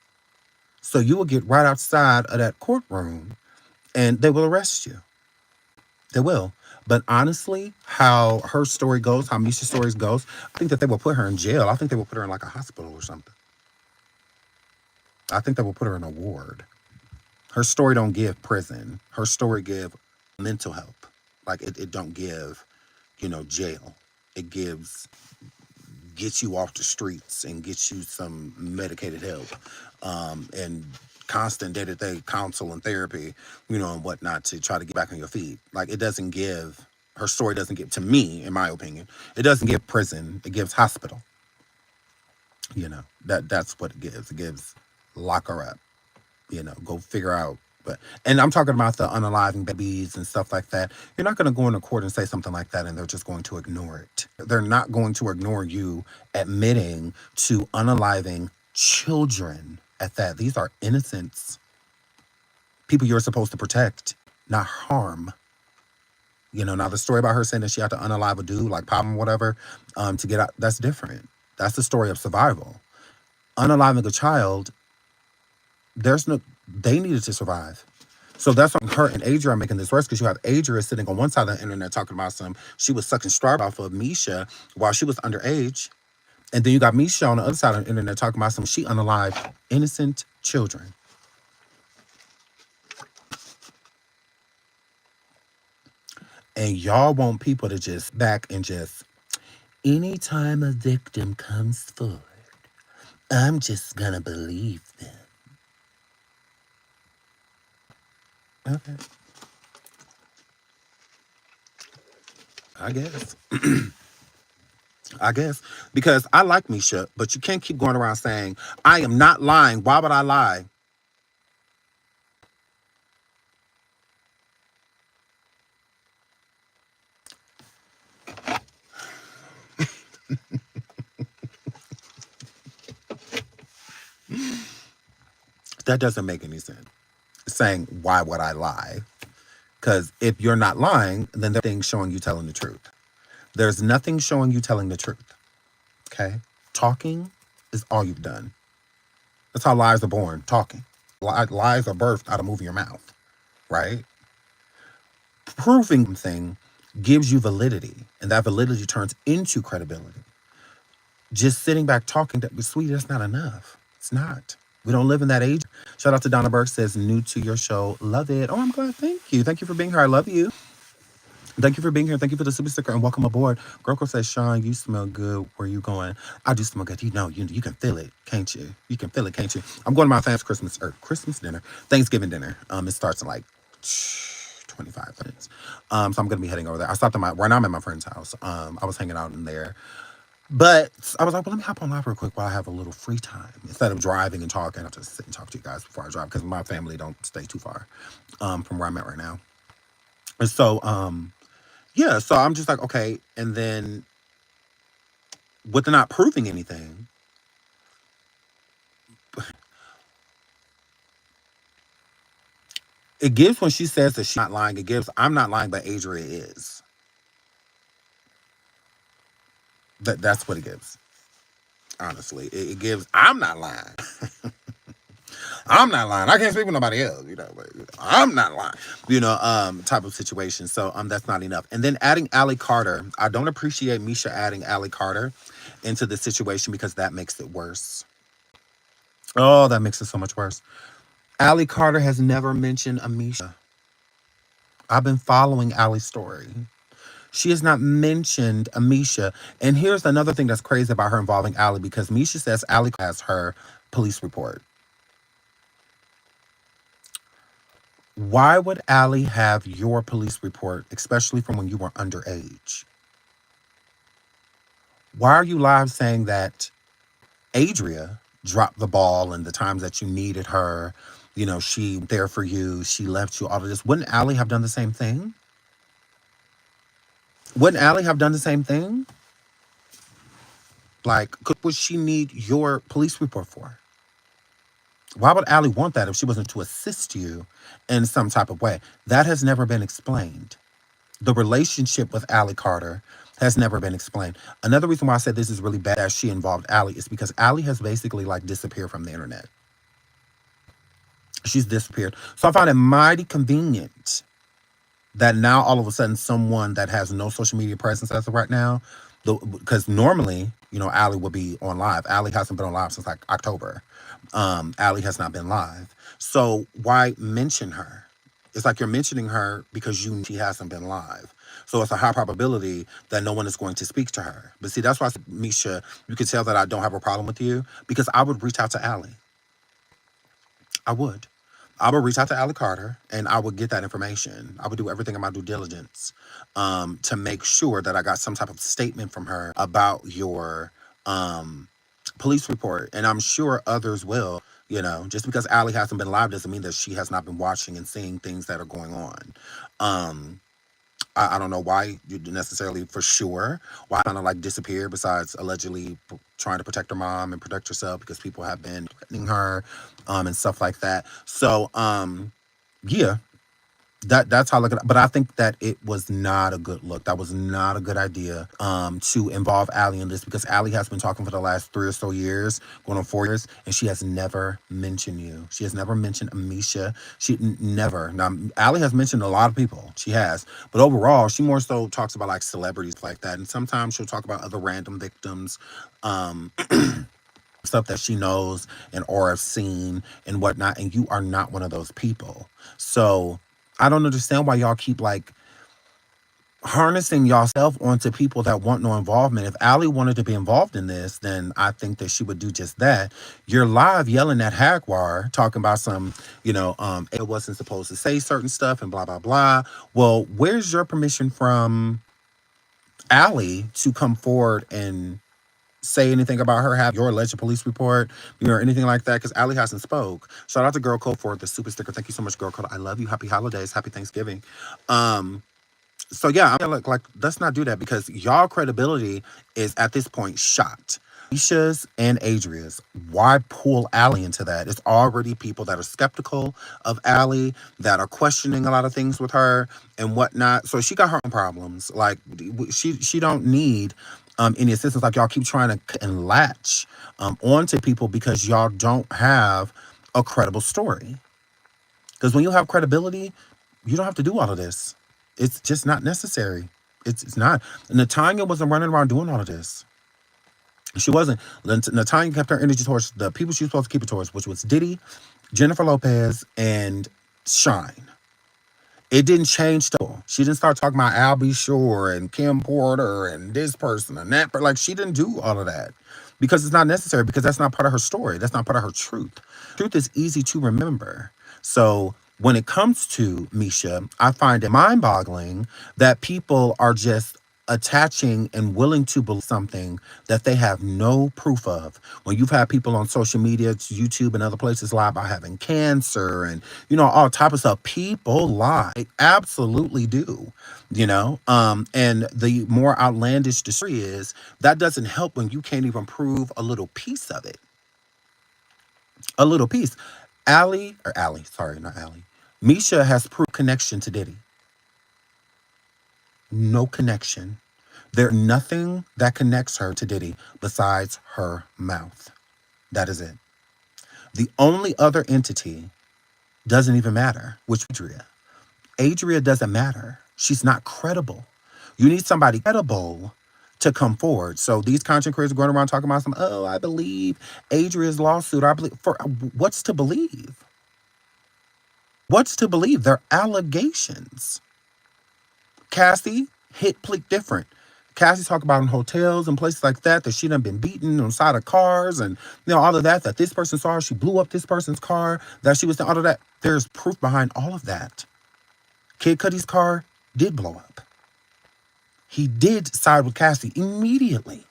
So you will get right outside of that courtroom and they will arrest you. They will. But honestly, how her story goes, how Misha's stories goes, I think that they will put her in jail. I think they will put her in like a hospital or something. I think they will put her in a ward. Her story don't give prison. Her story give mental help. Like it don't give, you know, jail. It gets you off the streets and gets you some medicated help and constant day-to-day counsel and therapy, you know, and whatnot to try to get back on your feet. Like it doesn't give, her story doesn't give, to me, in my opinion, it doesn't give prison, it gives hospital. You know, that's what it gives. It gives lock her up, you know, go figure out. But, and I'm talking about the unaliving babies and stuff like that. You're not going to go into court and say something like that and they're just going to ignore it. They're not going to ignore you admitting to unaliving children at that. These are innocents. People you're supposed to protect, not harm. You know, now the story about her saying that she had to unalive a dude, like pop him, whatever, to get out, that's different. That's the story of survival. Unaliving a child, they needed to survive. So that's why her and Adria are making this worse, because you have Adria sitting on one side of the internet talking about she was sucking straw off of Misha while she was underage. And then you got Misha on the other side of the internet talking about she unalived innocent children. And y'all want people to just back and just, anytime a victim comes forward, I'm just gonna believe them. Okay. I guess. I guess. Because I like Misha, but you can't keep going around saying, I am not lying. Why would I lie? That doesn't make any sense. Saying, why would I lie? Because if you're not lying, then there's nothing showing you telling the truth. There's nothing showing you telling the truth. Okay? Talking is all you've done. That's how lies are born, talking. Lies are birthed out of moving your mouth, right? Proving something gives you validity, and that validity turns into credibility. Just sitting back talking, sweetie, that's not enough. It's not. We don't live in that age. Shout out to Donna Burke, says, new to your show. Love it. Oh, I'm glad. Thank you. Thank you for being here. I love you. Thank you for being here. Thank you for the super sticker and welcome aboard. Girl says, Sean, you smell good. Where you going? I do smell good. You know, you can feel it, can't you? You can feel it, can't you? I'm going to my family's Christmas dinner, Thanksgiving dinner. It starts in like 25 minutes. So I'm going to be heading over there. I stopped at right now I'm at my friend's house. I was hanging out in there. But I was like, well, let me hop on live real quick while I have a little free time. Instead of driving and talking, I have to sit and talk to you guys before I drive because my family don't stay too far from where I'm at right now. And so, yeah, so I'm just like, okay. And then with the not proving anything, It gives when she says that she's not lying. It gives I'm not lying, but Adria is. That's what it gives. Honestly, it gives I'm not lying. I'm not lying. I can't speak for nobody else, but I'm not lying, type of situation. So that's not enough. And then adding Allie Carter. I don't appreciate Misha adding Allie Carter into the situation because that makes it worse. Oh, that makes it so much worse. Allie Carter has never mentioned Amisha. I've been following Allie's story. She has not mentioned Amisha. And here's another thing that's crazy about her involving Allie because Misha says Allie has her police report. Why would Allie have your police report, especially from when you were underage? Why are you live saying that Adria dropped the ball and the times that you needed her, she there for you, she left you, all of this? Wouldn't Allie have done the same thing? Wouldn't Allie have done the same thing? Like, would she need your police report for? Why would Allie want that if she wasn't to assist you in some type of way? That has never been explained. The relationship with Allie Carter has never been explained. Another reason why I said this is really bad as she involved Allie is because Allie has basically like disappeared from the internet. She's disappeared. So I find it mighty convenient that now all of a sudden someone that has no social media presence as of right now, because normally, Allie would be on live. Allie hasn't been on live since like October. Allie has not been live. So why mention her? It's like you're mentioning her because she hasn't been live. So it's a high probability that no one is going to speak to her. But see, that's why, Misha, you can tell that I don't have a problem with you because I would reach out to Allie. I would. I would reach out to Allie Carter and I would get that information. I would do everything in my due diligence to make sure that I got some type of statement from her about your police report. And I'm sure others will. Just because Allie hasn't been live doesn't mean that she has not been watching and seeing things that are going on. I don't know why you necessarily for sure why kind of like disappeared besides allegedly trying to protect her mom and protect herself because people have been threatening her and stuff like that. So yeah, that's how I look at it. But I think that it was not a good look. That was not a good idea to involve Allie in this because Allie has been talking for the last 3 or so years, going on 4 years, and she has never mentioned you. She has never mentioned Amisha. She never. Now, Allie has mentioned a lot of people. She has. But overall, she more so talks about like celebrities like that. And sometimes she'll talk about other random victims. Stuff that she knows and or have seen and whatnot, and you are not one of those people. So I don't understand why y'all keep like harnessing yourself onto people that want no involvement. If Allie wanted to be involved in this, then I think that she would do just that. You're live yelling at Hagar, talking about some, it wasn't supposed to say certain stuff and blah, blah, blah. Well, where's your permission from Allie to come forward and say anything about her having your alleged police report, or anything like that, because Allie hasn't spoke. Shout out to Girl Code for the super sticker. Thank you so much, Girl Code. I love you. Happy holidays. Happy Thanksgiving. So yeah, like let's not do that because y'all credibility is at this point shot. Misha's and Adria's. Why pull Allie into that? It's already people that are skeptical of Allie, that are questioning a lot of things with her and whatnot. So she got her own problems. Like she don't need any assistance. Like y'all keep trying to and latch onto people because y'all don't have a credible story. Because when you have credibility, you don't have to do all of this. It's just not necessary. It's not. Natania wasn't running around doing all of this. She wasn't. Natania kept her energy towards the people she was supposed to keep it towards, which was Diddy, Jennifer Lopez, and Shine. It didn't change though. She didn't start talking about Albie Shore and Kim Porter and this person and that. But like she didn't do all of that because it's not necessary because that's not part of her story. That's not part of her truth. Truth is easy to remember. So when it comes to Misha, I find it mind-boggling that people are just attaching and willing to believe something that they have no proof of. When you've had people on social media, YouTube and other places lie about having cancer and, all type of stuff. People lie. They absolutely do, and the more outlandish the story is, that doesn't help when you can't even prove a little piece of it. A little piece. Allie, sorry, not Allie. Misha has proof connection to Diddy. No connection. There's nothing that connects her to Diddy besides her mouth. That is it. The only other entity doesn't even matter, which is Adria. Adria doesn't matter. She's not credible. You need somebody credible to come forward. So these content creators are going around talking about I believe Adria's lawsuit. I believe for what's to believe? What's to believe? They're allegations. Cassie hit Plick different. Cassie talked about in hotels and places like that she done been beaten on side of cars and all of that this person saw her. She blew up this person's car, that she was all of that. There's proof behind all of that. Kid Cudi's car did blow up. He did side with Cassie immediately.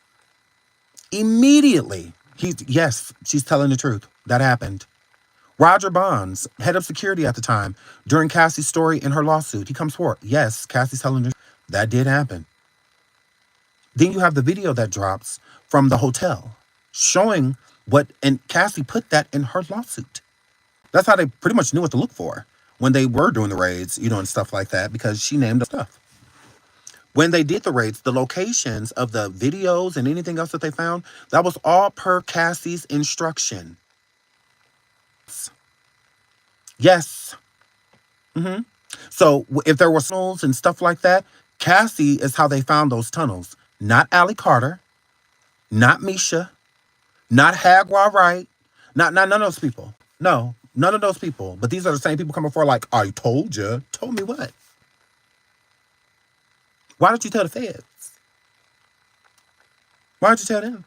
Immediately. Yes, she's telling the truth. That happened. Roger Bonds, head of security at the time, during Cassie's story in her lawsuit, he comes forward. Yes, Cassie's telling the truth. That did happen. Then you have the video that drops from the hotel showing and Cassie put that in her lawsuit. That's how they pretty much knew what to look for when they were doing the raids, and stuff like that, because she named the stuff. When they did the raids, the locations of the videos and anything else that they found, that was all per Cassie's instruction. Yes. So if there were tunnels and stuff like that, Cassie is how they found those tunnels. Not Allie Carter, not Misha, not Hagar Wright, not none of those people. No, none of those people. But these are the same people coming forward like, I told you. Told me what? Why don't you tell the feds? Why don't you tell them?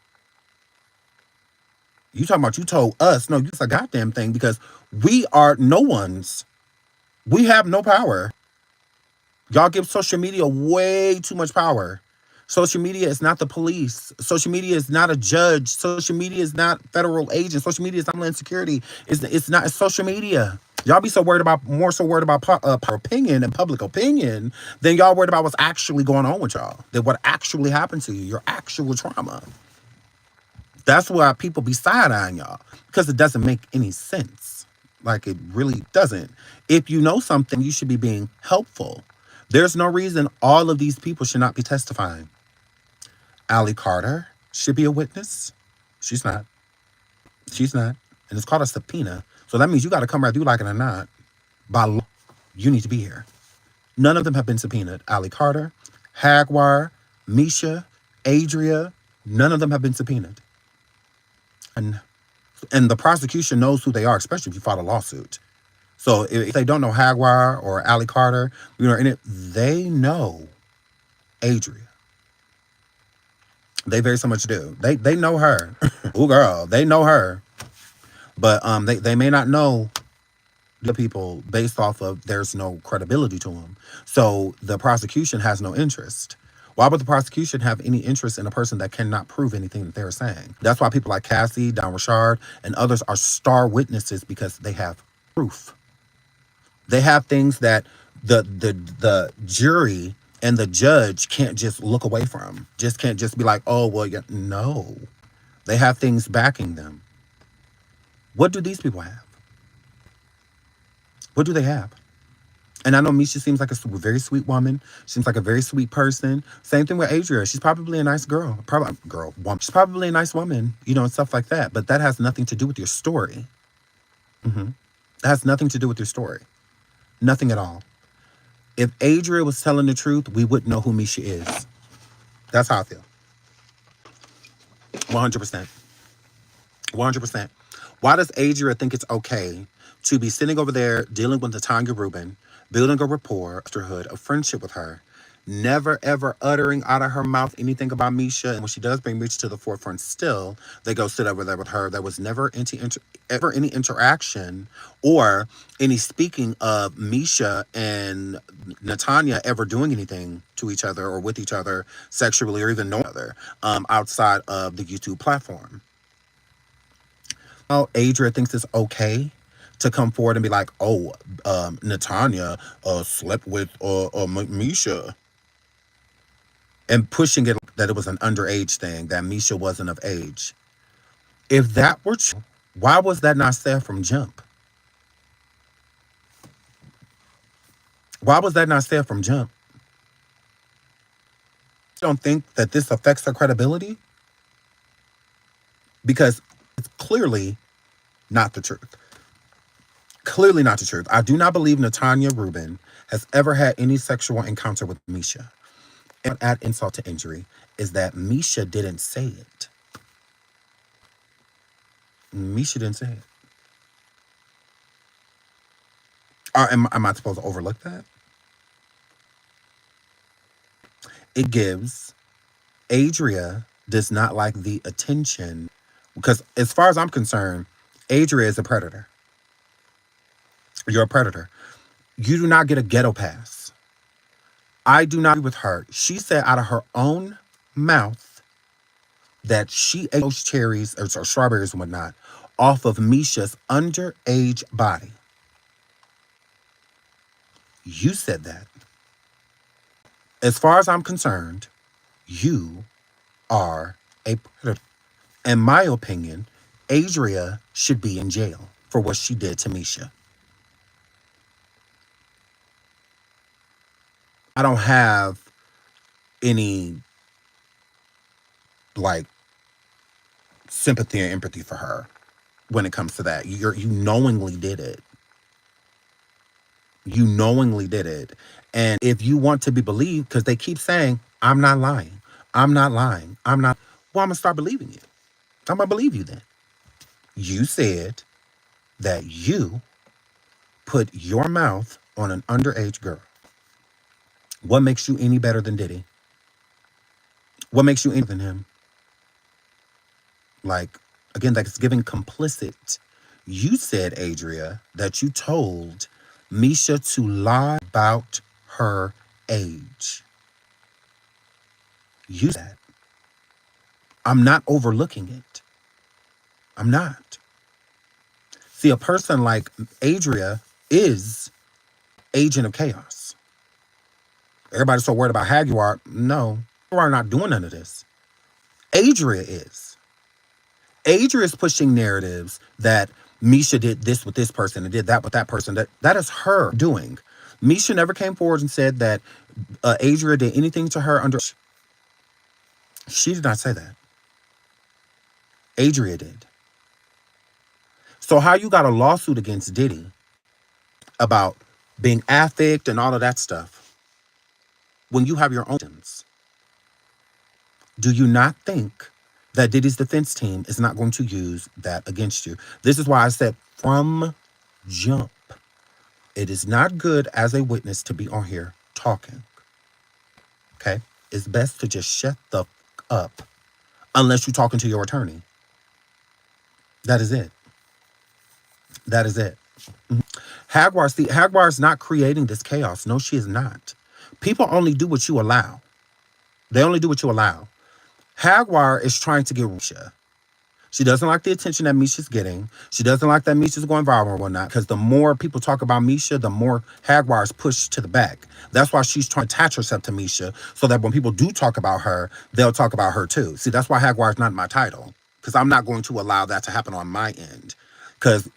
You talking about you told us. No, it's a goddamn thing because we are no ones. We have no power. Y'all give social media way too much power. Social media is not the police. Social media is not a judge. Social media is not federal agents. Social media is not Homeland Security. It's not. It's social media. Y'all be more so worried about opinion and public opinion than y'all worried about what's actually going on with y'all. Than what actually happened to you, your actual trauma. That's why people be side-eyeing y'all, because it doesn't make any sense. Like, it really doesn't. If you know something, you should be being helpful. There's no reason all of these people should not be testifying. Allie Carter should be a witness. She's not. She's not. And it's called a subpoena. So that means you got to come right through, like it or not. By law, you need to be here. None of them have been subpoenaed. Allie Carter, Hagar, Misha, Adria, none of them have been subpoenaed. And the prosecution knows who they are, especially if you file a lawsuit. So if they don't know Hagar or Allie Carter, in it, they know Adria. They very so much do. They know her. Ooh, girl, they know her. But they may not know the people based off of there's no credibility to them. So the prosecution has no interest. Why would the prosecution have any interest in a person that cannot prove anything that they're saying? That's why people like Cassie, Don Richard, and others are star witnesses, because they have proof. They have things that the jury and the judge can't just look away from. Just can't just be like, oh, well, yeah. No. They have things backing them. What do these people have? What do they have? And I know Misha seems like a very sweet woman. Seems like a very sweet person. Same thing with Adria. She's probably a nice girl. Woman. She's probably a nice woman, and stuff like that. But that has nothing to do with your story. That has nothing to do with your story. Nothing at all. If Adria was telling the truth, we wouldn't know who Misha is. That's how I feel. 100%. 100%. Why does Adria think it's okay to be sitting over there dealing with Natania Ruben, building a rapport, sisterhood, a friendship with her, never ever uttering out of her mouth anything about Misha? And when she does bring Misha to the forefront still, they go sit over there with her. There was never ever any interaction or any speaking of Misha and Natania ever doing anything to each other or with each other sexually or even knowing each other outside of the YouTube platform. Adria thinks it's okay to come forward and be like, oh, Natania slept with Misha. And pushing it that it was an underage thing, that Misha wasn't of age. If that were true, why was that not said from jump? Why was that not said from jump? You don't think that this affects her credibility? Because it's clearly not the truth. Clearly not the truth. I do not believe Natania Ruben has ever had any sexual encounter with Misha. And add insult to injury is that Misha didn't say it. Misha didn't say it. Am I supposed to overlook that? It gives Adria does not like the attention because as far as I'm concerned, Adria is a predator. You're a predator. You do not get a ghetto pass. I do not agree with her. She said out of her own mouth that she ate those cherries or strawberries and whatnot off of Misha's underage body. You said that. As far as I'm concerned, you are a predator. In my opinion, Adria should be in jail for what she did to Misha. I don't have any like sympathy or empathy for her when it comes to that. You knowingly did it. You knowingly did it. And if you want to be believed, because they keep saying, I'm not lying. I'm not lying. I'm not. Well, I'm going to start believing you. I'm going to believe you then. You said that you put your mouth on an underage girl. What makes you any better than Diddy? What makes you any than him? Like, again, that's giving complicit. You said, Adria, that you told Misha to lie about her age. You said. I'm not overlooking it. I'm not. See, a person like Adria is agent of chaos. Everybody's so worried about Hagar. No, Hagar not doing none of this. Adria is. Adria is pushing narratives that Misha did this with this person and did that with that person. That is her doing. Misha never came forward and said that Adria did anything to her under. She did not say that. Adria did. So how you got a lawsuit against Diddy about being affect and all of that stuff when you have your own? Do you not think that Diddy's defense team is not going to use that against you? This is why I said from jump, it is not good as a witness to be on here talking. Okay? It's best to just shut the fuck up unless you're talking to your attorney. That is it. That is it. Hagar is not creating this chaos. No, she is not. People only do what you allow. They only do what you allow. Hagar is trying to get Misha. She doesn't like the attention that Misha's getting. She doesn't like that Misha's going viral or whatnot, because the more people talk about Misha, the more Hagar is pushed to the back. That's why she's trying to attach herself to Misha, so that when people do talk about her, they'll talk about her too. See, that's why Hagar is not my title, because I'm not going to allow that to happen on my end. Because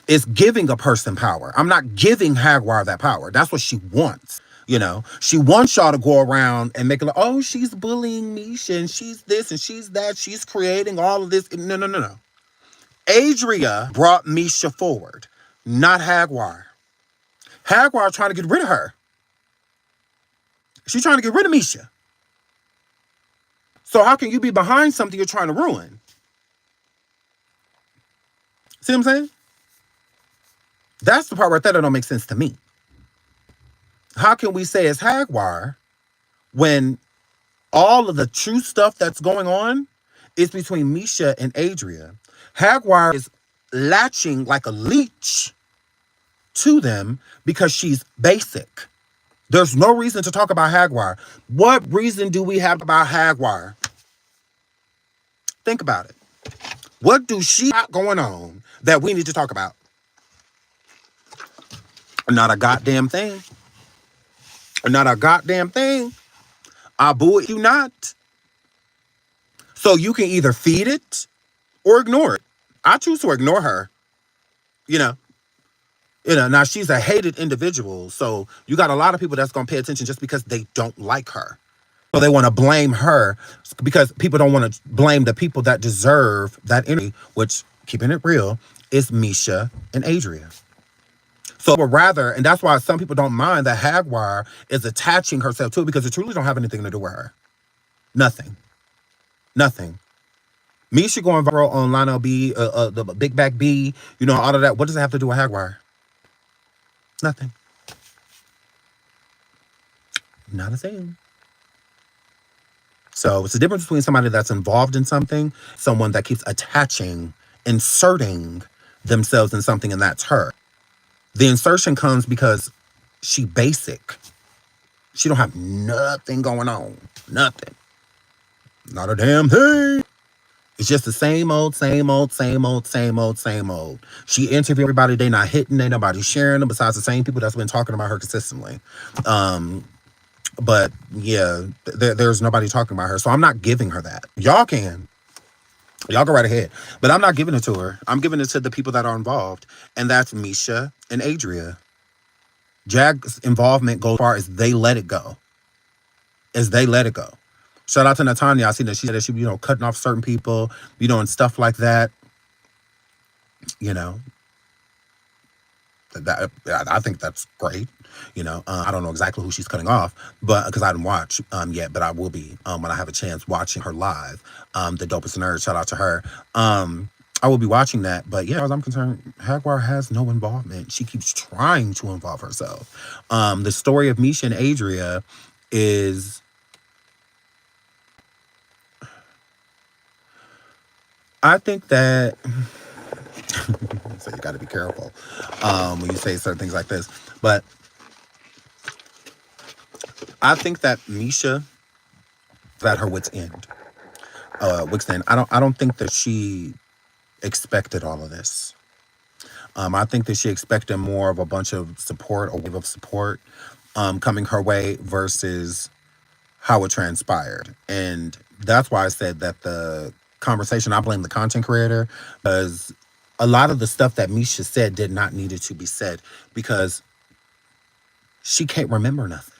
it's giving a person power. I'm not giving Hagar that power. That's what she wants. You know, she wants y'all to go around and make it like, oh, she's bullying Misha and she's this and she's that. She's creating all of this. No. Adria brought Misha forward, not Hagar. Hagar trying to get rid of her. She's trying to get rid of Misha. So how can you be behind something you're trying to ruin? See what I'm saying? That's the part right there that don't make sense to me. How can we say it's Hagar when all of the true stuff that's going on is between Misha and Adria? Hagar is latching like a leech to them because she's basic. There's no reason to talk about Hagar. What reason do we have about Hagar? Think about it. What do she got going on that we need to talk about? Not a goddamn thing. Not a goddamn thing. I boo it, you not. So you can either feed it or ignore it. I choose to ignore her. You know. Now she's a hated individual, so you got a lot of people that's gonna pay attention just because they don't like her. So they want to blame her because people don't want to blame the people that deserve that energy, which, keeping it real, is Misha and Adria. So would rather, and that's why some people don't mind that Hagar is attaching herself to it because it truly don't have anything to do with her. Nothing. Nothing. Misha going viral on Lionel B, the Big Back B, all of that. What does it have to do with Hagar? Nothing. Not a thing. So it's the difference between somebody that's involved in something, someone that keeps attaching, inserting themselves in something, and that's her. The insertion comes because she basic. She don't have nothing going on. Nothing. Not a damn thing. It's just the same old, same old, same old, same old, same old. She interviewed everybody. They not hitting. They nobody sharing them besides the same people that's been talking about her consistently. But yeah, there's nobody talking about her. So I'm not giving her that. Y'all can. Y'all go right ahead. But I'm not giving it to her. I'm giving it to the people that are involved. And that's Misha and Adria. Jag's involvement goes as far as they let it go. As they let it go. Shout out to Natania. I see that she said that she, cutting off certain people, and stuff like that. You know, that I think that's great. I don't know exactly who she's cutting off, but because I didn't watch yet, but I will be when I have a chance watching her live. The dopest nerd, shout out to her. I will be watching that, but yeah, as far as I'm concerned, Hagar has no involvement. She keeps trying to involve herself. The story of Misha and Adria is, I think that so you got to be careful when you say certain things like this, but I think that Misha is at her wits end. I don't think that she expected all of this. I think that she expected more of a bunch of support, a wave of support coming her way versus how it transpired. And that's why I said that the conversation, I blame the content creator, because a lot of the stuff that Misha said did not need it to be said because she can't remember nothing.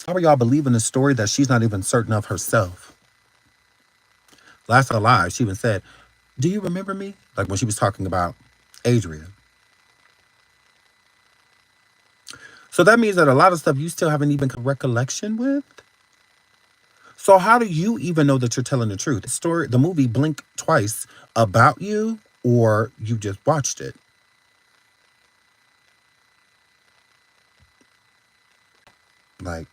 How are y'all believing a story that she's not even certain of herself? Last alive, she even said, "Do you remember me?" Like when she was talking about Adria. So that means that a lot of stuff you still haven't even recollection with. So how do you even know that you're telling the truth? The movie Blink Twice about you, or you just watched it? Like,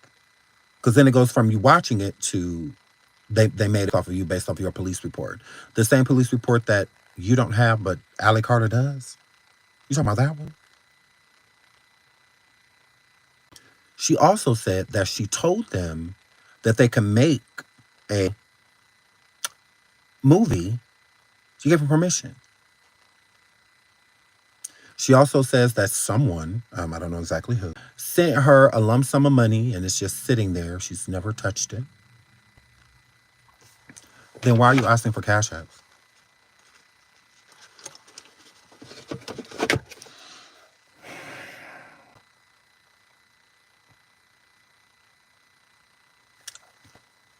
because then it goes from you watching it to they made it off of you based off your police report. The same police report that you don't have, but Allie Carter does. You talking about that one? She also said that she told them that they can make a movie. She gave them permission. She also says that someone, I don't know exactly who, sent her a lump sum of money and it's just sitting there. She's never touched it. Then why are you asking for cash apps?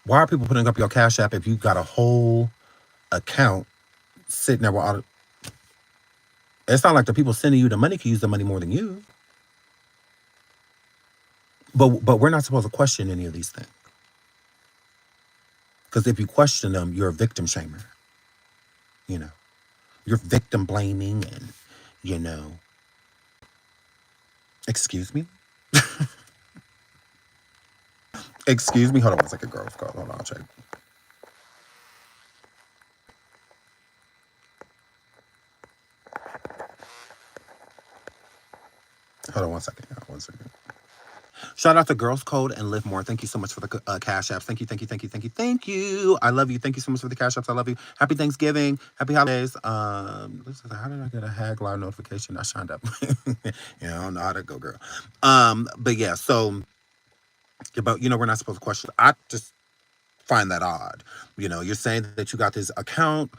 Why are people putting up your cash app if you've got a whole account sitting there with all the... It's not like the people sending you the money can use the money more than you. But we're not supposed to question any of these things. Because if you question them, you're a victim shamer. You're victim blaming and, excuse me? Excuse me? Hold on one second, girl. Hold on, I'll check. Hold on one second. One second. Shout out to Girls Code and Live More. Thank you so much for the cash apps. Thank you, thank you, thank you, thank you, thank you. I love you. Thank you so much for the cash apps. I love you. Happy Thanksgiving. Happy holidays. Listen, how did I get a Hagar notification? I shined up. I don't know how to go, girl. But yeah, so, but we're not supposed to question. find that odd. You're saying that you got this account,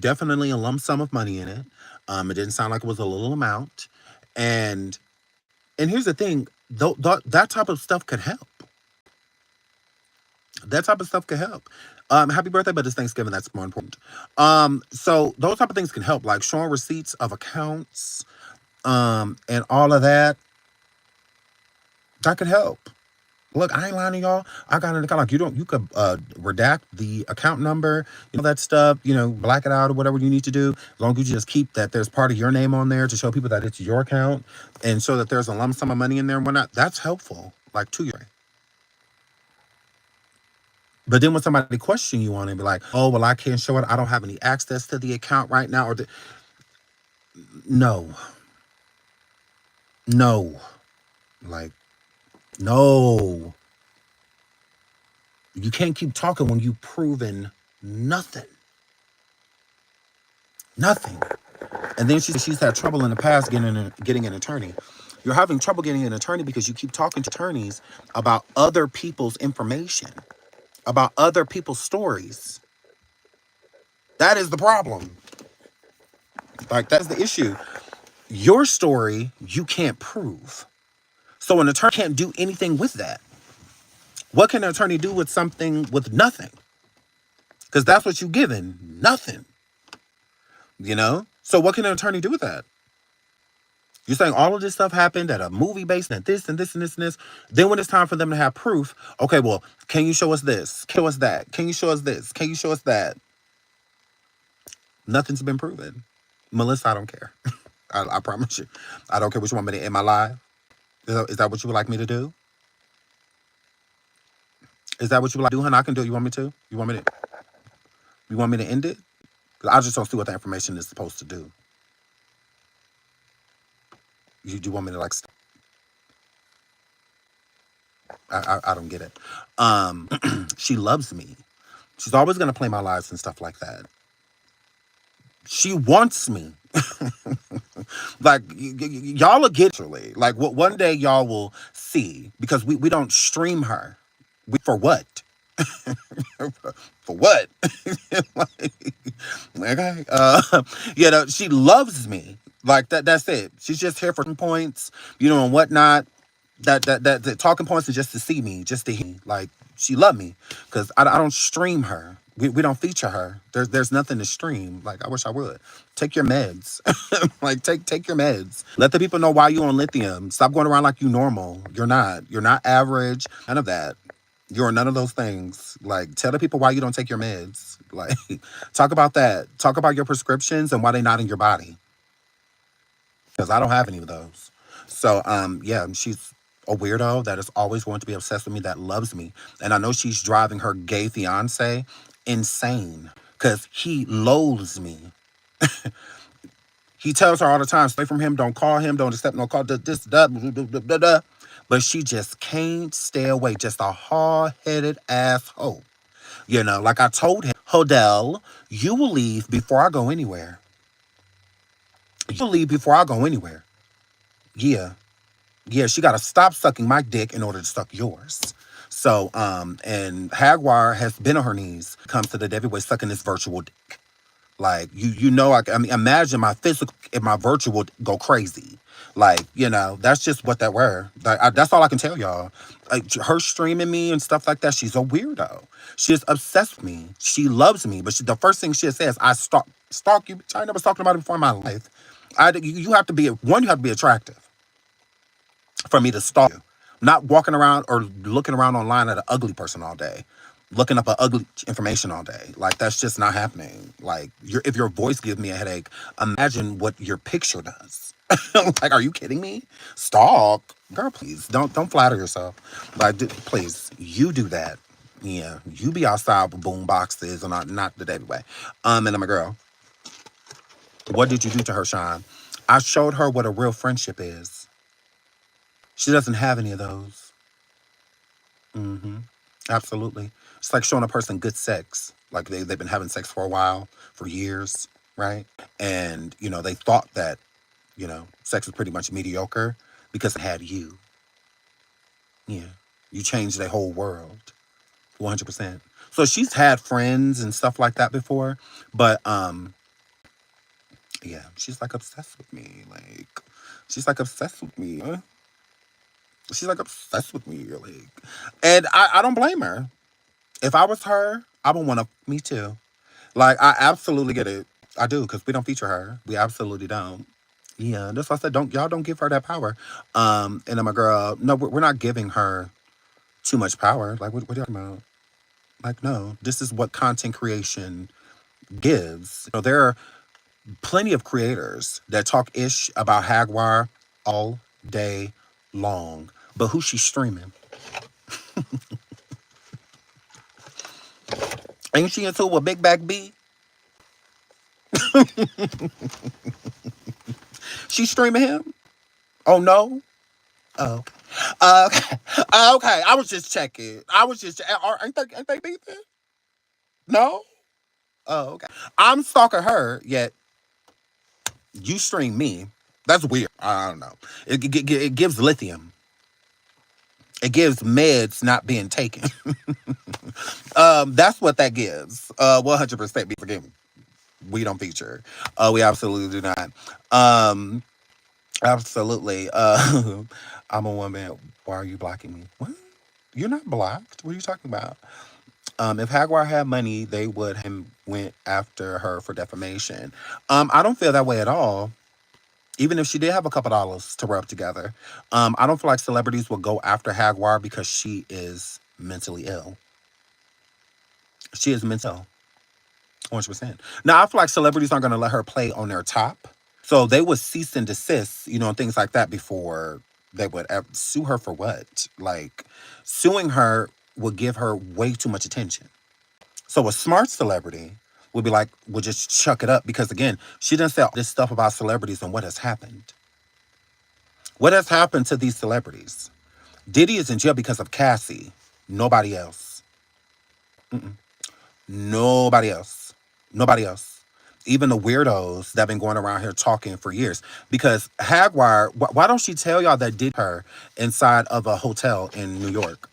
definitely a lump sum of money in it. It didn't sound like it was a little amount. And here's the thing, that type of stuff could help. That type of stuff could help. Happy birthday, but it's Thanksgiving. That's more important. So those type of things can help, like showing receipts of accounts, and all of that. That could help. Look, I ain't lying to y'all. I got an account. Like you could redact the account number, that stuff, black it out or whatever you need to do. As long as you just keep that there's part of your name on there to show people that it's your account and show that there's a lump sum of money in there and whatnot. That's helpful, like to you. But then when somebody question you on it, be like, oh, well, I can't show it. I don't have any access to the account right now. No. No. Like, no. You can't keep talking when you've proven nothing. Nothing. And then she's had trouble in the past getting an attorney. You're having trouble getting an attorney because you keep talking to attorneys about other people's information, about other people's stories. That is the problem. Like, that's the issue. Your story, you can't prove. So an attorney can't do anything with that. What can an attorney do with something with nothing? Because that's what you're given. Nothing. So what can an attorney do with that? You're saying all of this stuff happened at a movie based and this and this and this and this. Then when it's time for them to have proof, okay, well, can you show us this? Show us that? Can you show us this? Can you show us that? Nothing's been proven. Melissa, I don't care. I promise you. I don't care what you want me to end my live. Is that what you would like me to do? Is that what you would like to do, honey? I can do it. You want me to? You want me to end it? Because I just don't see what the information is supposed to do. You do want me to like stop? I don't get it. She loves me. She's always gonna play my lives and stuff like that. She wants me. Like, y'all will get her. Like, one day y'all will see, because we don't stream her. For what? For what? Okay. She loves me. Like, that's it. She's just here for points, and whatnot. That talking points is just to see me, just to hear me. Like, she love me because I don't stream her. We don't feature her. There's nothing to stream. Like, I wish I would. Take your meds. Like, take your meds. Let the people know why you on lithium. Stop going around like you normal. You're not. You're not average. None of that. You're none of those things. Like, tell the people why you don't take your meds. Like, talk about that. Talk about your prescriptions and why they're not in your body. Because I don't have any of those. So, she's a weirdo that is always going to be obsessed with me, that loves me. And I know she's driving her gay fiance insane because he loathes me. He tells her all the time, stay from him, don't call him, don't accept no call, this, that, but she just can't stay away. Just a hard-headed asshole. Like I told him, Hodel, you will leave before I go anywhere. You'll leave before I go anywhere. Yeah, she got to stop sucking my dick in order to suck yours. So, and Hagar has been on her knees, comes to the SeanDavieWay sucking this virtual dick. Like, I mean, imagine my physical and my virtual go crazy. Like, that's just what that were. Like, that's all I can tell y'all. Like, her streaming me and stuff like that, she's a weirdo. She is obsessed with me. She loves me. But the first thing she says, I stalk you. I never talked about it before in my life. You have to be, you have to be attractive for me to stalk you. Not walking around or looking around online at an ugly person all day. Looking up ugly information all day. Like, that's just not happening. Like, if your voice gives me a headache, imagine what your picture does. Like, are you kidding me? Stalk? Girl, please. Don't flatter yourself. Like, please, you do that. Yeah, you be outside with boom boxes and not the SeanDavieWay. And I'm a girl. What did you do to her, Sean? I showed her what a real friendship is. She doesn't have any of those. Absolutely. It's like showing a person good sex. Like, they've been having sex for a while, for years, right? And, they thought that, sex was pretty much mediocre because it had you. Yeah. You changed their whole world. 100%. So she's had friends and stuff like that before, but yeah, she's like obsessed with me. Like she's like obsessed with me. She's like obsessed with me, like, and I don't blame her. If I was her, I would want to me too. Like I absolutely get it. I do because we don't feature her. We absolutely don't. Yeah, that's why I said don't give her that power. And then my girl, no, we're not giving her too much power. Like what are you talking about? Like no, this is what content creation gives. There are plenty of creators that talk ish about Hagar all day long, but who's she streaming? Ain't she into a big back B? She streaming him? Oh no. Oh, okay. Okay. I was just checking. Ain't they beefing? No. Oh, okay. I'm stalking her, yet you stream me. That's weird. I don't know. It gives lithium. It gives meds not being taken. That's what that gives. 100% be forgiven. We don't feature. We absolutely do not. Absolutely. I'm a woman. Why are you blocking me? What? You're not blocked. What are you talking about? If Hagar had money, they would have went after her for defamation. I don't feel that way at all. Even if she did have a couple dollars to rub together, I don't feel like celebrities will go after Hagar because she is mentally ill. She is mental, 100%. Now, I feel like celebrities aren't going to let her play on their top. So they would cease and desist, and things like that before they would sue her for what? Like, suing her would give her way too much attention. So a smart celebrity would just chuck it up because, again, she didn't say all this stuff about celebrities and what has happened. What has happened to these celebrities? Diddy is in jail because of Cassie. Nobody else. Mm-mm. Nobody else. Nobody else. Even the weirdos that have been going around here talking for years. Because Hagar, why don't she tell y'all that did her inside of a hotel in New York?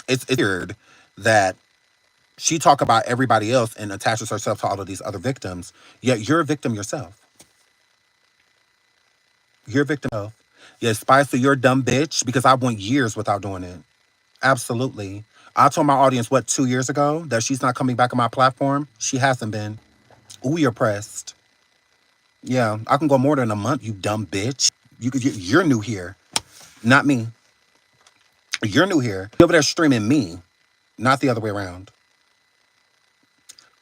It's weird that she talk about everybody else and attaches herself to all of these other victims, yet you're a victim yourself. You're a victim of. Yeah, Spicer, you're a dumb bitch because I went years without doing it. Absolutely. I told my audience, 2 years ago, that she's not coming back on my platform? She hasn't been. Ooh, you're pressed. Yeah, I can go more than a month, you dumb bitch. You're new here, not me. You're new here. You're over there streaming me, not the other way around.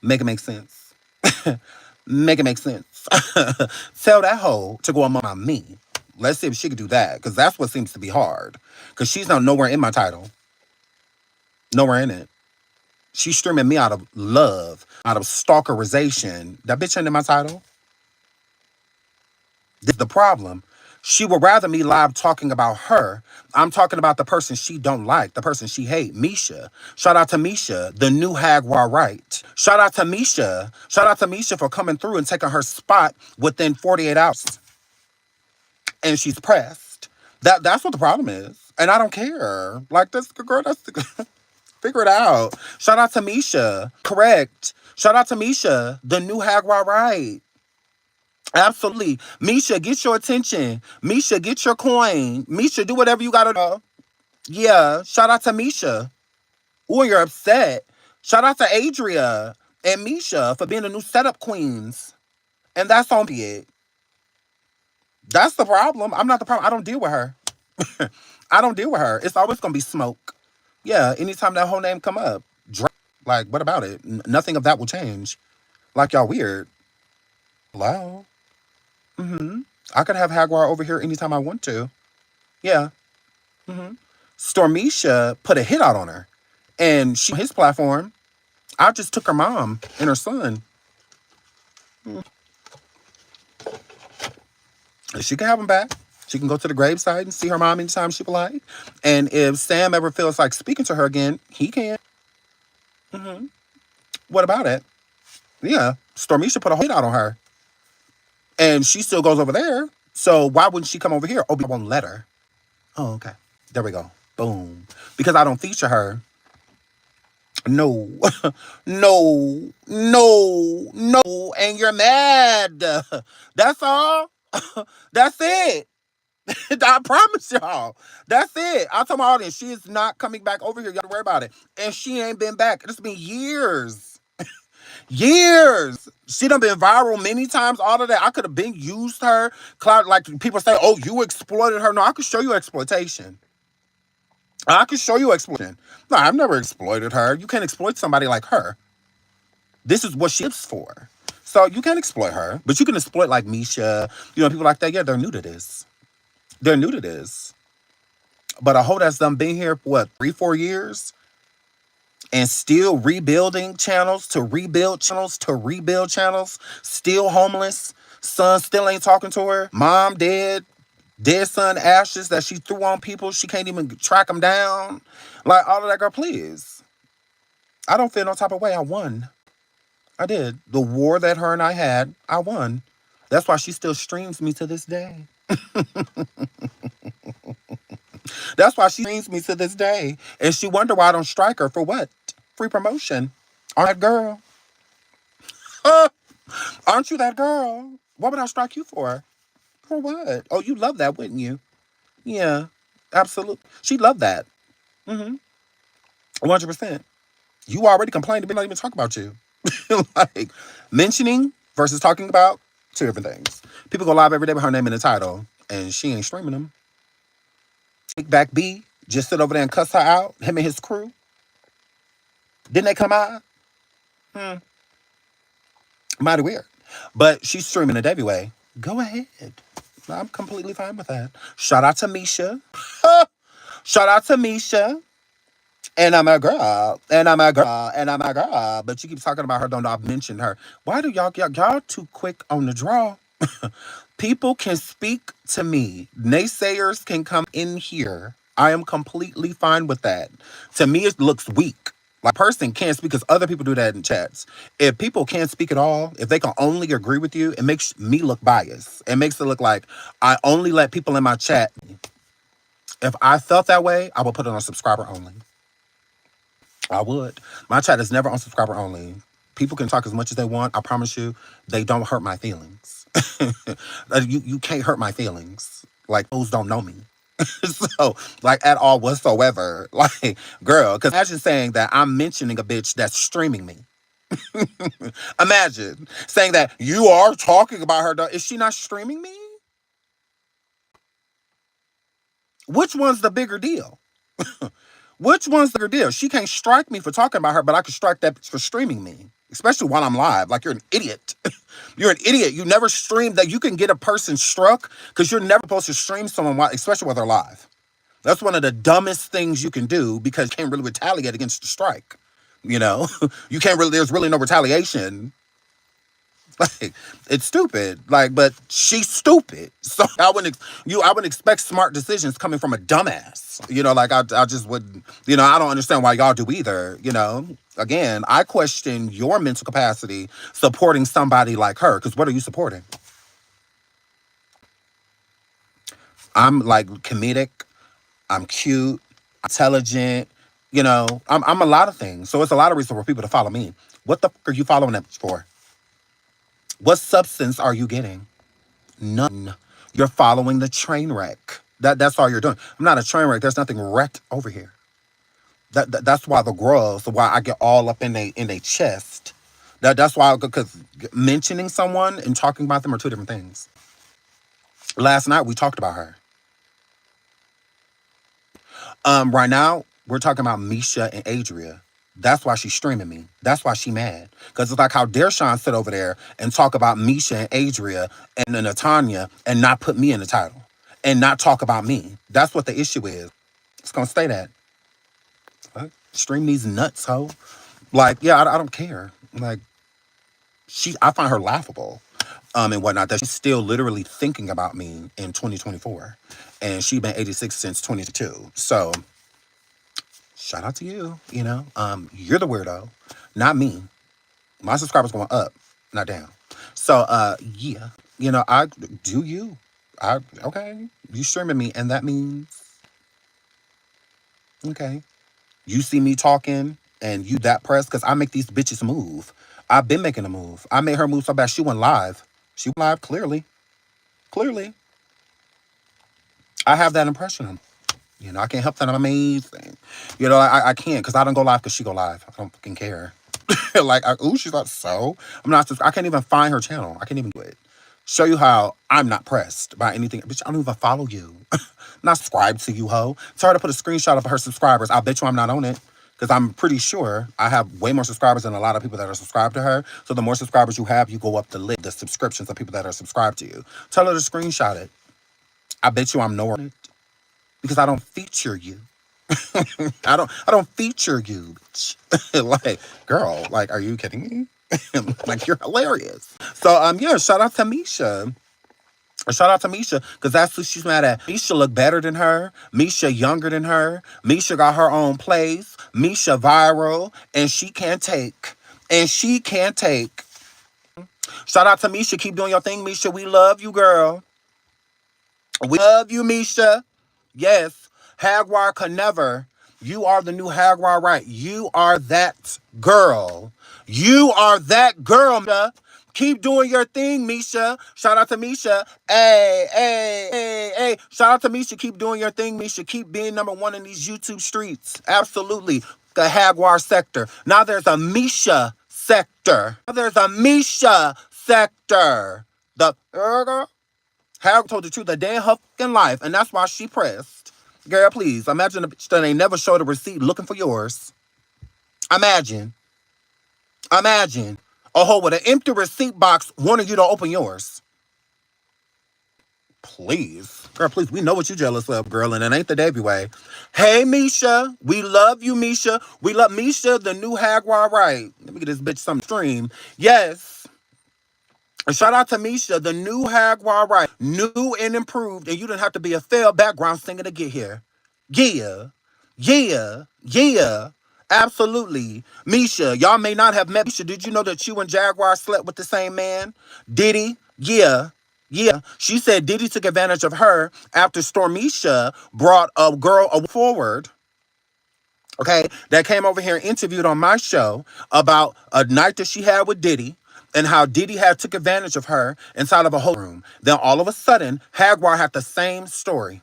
Make it make sense. Make it make sense. Tell that hoe to go on me. Let's see if she could do that, because that's what seems to be hard. Because she's not nowhere in my title. Nowhere in it. She's streaming me out of love, out of stalkerization. That bitch ain't in my title. This is the problem. She would rather me live talking about her. I'm talking about the person she don't like, the person she hate, Misha. Shout out to Misha, the new Hagar right. Shout out to Misha. Shout out to Misha for coming through and taking her spot within 48 hours. And she's pressed. That's what the problem is. And I don't care. Like this girl, that's the figure it out. Shout out to Misha. Correct. Shout out to Misha, the new Hagar right. Absolutely. Misha, get your attention. Misha, get your coin. Misha, do whatever you gotta do. Yeah. Shout out to Misha. Ooh, you're upset. Shout out to Adria and Misha for being the new setup queens. And that's on it. That's the problem. I'm not the problem. I don't deal with her. I don't deal with her. It's always gonna be smoke. Yeah, anytime that whole name come up. Like, what about it? Nothing of that will change. Like, y'all weird. Hello? Mm-hmm. I could have Hagar over here anytime I want to. Yeah. Mm-hmm. Stormisha put a hit out on her. And she, on his platform, I just took her mom and her son. She can have them back. She can go to the graveside and see her mom anytime she would like. And if Sam ever feels like speaking to her again, he can. Mm-hmm. What about it? Yeah. Stormisha put a hit out on her. And she still goes over there. So why wouldn't she come over here? Oh, I won't let her. Oh, okay. There we go. Boom. Because I don't feature her. No, no, and you're mad. That's all. That's it. I promise y'all. That's it. I told my audience she is not coming back over here. Y'all don't worry about it. And she ain't been back. It's been years. Years. She done been viral many times. All of that. I could have been used her. Cloud, like people say, oh, you exploited her. No, I could show you exploitation. I can show you exploitation. No, I've never exploited her. You can't exploit somebody like her. This is what she lives for. So you can't exploit her. But you can exploit like Misha, people like that. Yeah, they're new to this. They're new to this. But a hoe that's done been here for what, 3-4 years? And still rebuilding channels to rebuild channels to rebuild channels. Still homeless. Son still ain't talking to her. Mom dead. Dead son ashes that she threw on people. She can't even track them down. Like, all of that, girl, please. I don't feel no type of way. I won. I did. The war that her and I had, I won. That's why she still streams me to this day. That's why she streams me to this day. And she wonder why I don't strike her for what? Free promotion. Aren't that girl? Aren't you that girl? What would I strike you for? For what? Oh, you love that, wouldn't you? Yeah, absolutely. She loved that. 100%. You already complained. They not even talk about you. Like, mentioning versus talking about, two different things. People go live every day with her name in the title, and she ain't streaming them. Big Back B just sit over there and cuss her out, him and his crew. Didn't they come out? Mighty weird. But she's streaming SeanDavieWay. Go ahead. I'm completely fine with that. Shout out to Misha. Shout out to Misha. And I'm a girl, and I'm a girl, and I'm a girl. But you keep talking about her, don't know I've mentioned her. Why do y'all too quick on the draw? People can speak to me. Naysayers can come in here. I am completely fine with that. To me, it looks weak. Like, a person can't speak because other people do that in chats. If people can't speak at all, if they can only agree with you, it makes me look biased. It makes it look like I only let people in my chat. If I felt that way, I would put it on subscriber only. I would. My chat is never on subscriber only. People can talk as much as they want. I promise you, they don't hurt my feelings. you can't hurt my feelings. Like, those don't know me. So, like, at all whatsoever. Like, girl, because imagine saying that I'm mentioning a bitch that's streaming me. Imagine saying that you are talking about her. Is she not streaming me? Which one's the bigger deal? Which one's the bigger deal? She can't strike me for talking about her, but I can strike that for streaming me. Especially while I'm live. Like, you're an idiot. You're an idiot. You never stream that. You can get a person struck because you're never supposed to stream someone, especially while they're live. That's one of the dumbest things you can do because you can't really retaliate against the strike. You can't really, there's really no retaliation. Like, it's stupid. Like, but she's stupid. So I wouldn't expect smart decisions coming from a dumbass. Like, I just wouldn't, I don't understand why y'all do either. Again, I question your mental capacity supporting somebody like her. Because what are you supporting? I'm like comedic. I'm cute, intelligent. I'm a lot of things. So it's a lot of reasons for people to follow me. What the fuck are you following them for? What substance are you getting? None. You're following the train wreck. That's all you're doing. I'm not a train wreck. There's nothing wrecked over here. That's why the girls, why I get all up in they chest. That's why, because mentioning someone and talking about them are two different things. Last night we talked about her. Right now we're talking about Misha and Adria. That's why she's streaming me. That's why she mad. Because it's like, how dare Sean sit over there and talk about Misha and Adria and Natania and not put me in the title and not talk about me. That's what the issue is. It's going to stay that. What? Stream these nuts, ho. Like, yeah, I don't care. Like, I find her laughable and whatnot, that she's still literally thinking about me in 2024. And she's been 86 since 22. So, shout out to you, you're the weirdo, not me. My subscribers going up, not down. So, yeah, I do you. Okay. You streaming me, and that means, okay. You see me talking, and you that pressed, because I make these bitches move. I've been making a move. I made her move so bad, she went live. She went live, clearly. Clearly. I have that impression. You know, I can't help that I'm amazing. You know, I can't, because I don't go live because she go live. I don't fucking care. Like, ooh, she's like, so? I'm not, I can't even find her channel. I can't even do it. Show you how I'm not pressed by anything. Bitch, I don't even follow you. I'm not subscribed to you, ho. Tell her to put a screenshot of her subscribers. I bet you I'm not on it. Because I'm pretty sure I have way more subscribers than a lot of people that are subscribed to her. So the more subscribers you have, you go up the list, the subscriptions of people that are subscribed to you. Tell her to screenshot it. I bet you I'm nowhere on it. Because I don't feature you. I don't feature you, bitch. Like, girl, like, are you kidding me? Like, you're hilarious. So, yeah, shout out to Misha. Shout out to Misha, because that's who she's mad at. Misha look better than her. Misha younger than her. Misha got her own place. Misha viral, and she can't take. And she can't take. Shout out to Misha. Keep doing your thing, Misha. We love you, girl. We love you, Misha. Yes, Hagar can never. You are the new Hagar, right? You are that girl. You are that girl, Misha. Keep doing your thing, Misha. Shout out to Misha. Hey, hey, hey, hey. Shout out to Misha. Keep doing your thing, Misha. Keep being number one in these YouTube streets. Absolutely. The Hagar sector. Now there's a Misha sector. Now there's a Misha sector. The girl. Hagar told the truth a day in her fucking life, and that's why she pressed. Girl, please, imagine a bitch that ain't never showed a receipt looking for yours. Imagine. Imagine. A hoe with an empty receipt box wanting you to open yours. Please. Girl, please, we know what you jealous of, girl, and it ain't the Davey way. Hey, Misha. We love you, Misha. We love Misha, the new Hagar, right? Let me get this bitch some stream. Yes. Shout out to Misha, the new Hagar, right? New and improved, and you didn't have to be a fail background singer to get here. Yeah, yeah, yeah. Absolutely. Misha, y'all may not have met Misha. Did you know that you and Jaguar slept with the same man? Diddy? Yeah. Yeah. She said Diddy took advantage of her after Stormisha brought a girl forward. Okay, that came over here and interviewed on my show about a night that she had with Diddy and how Diddy had took advantage of her inside of a hotel room. Then all of a sudden, Hagar had the same story.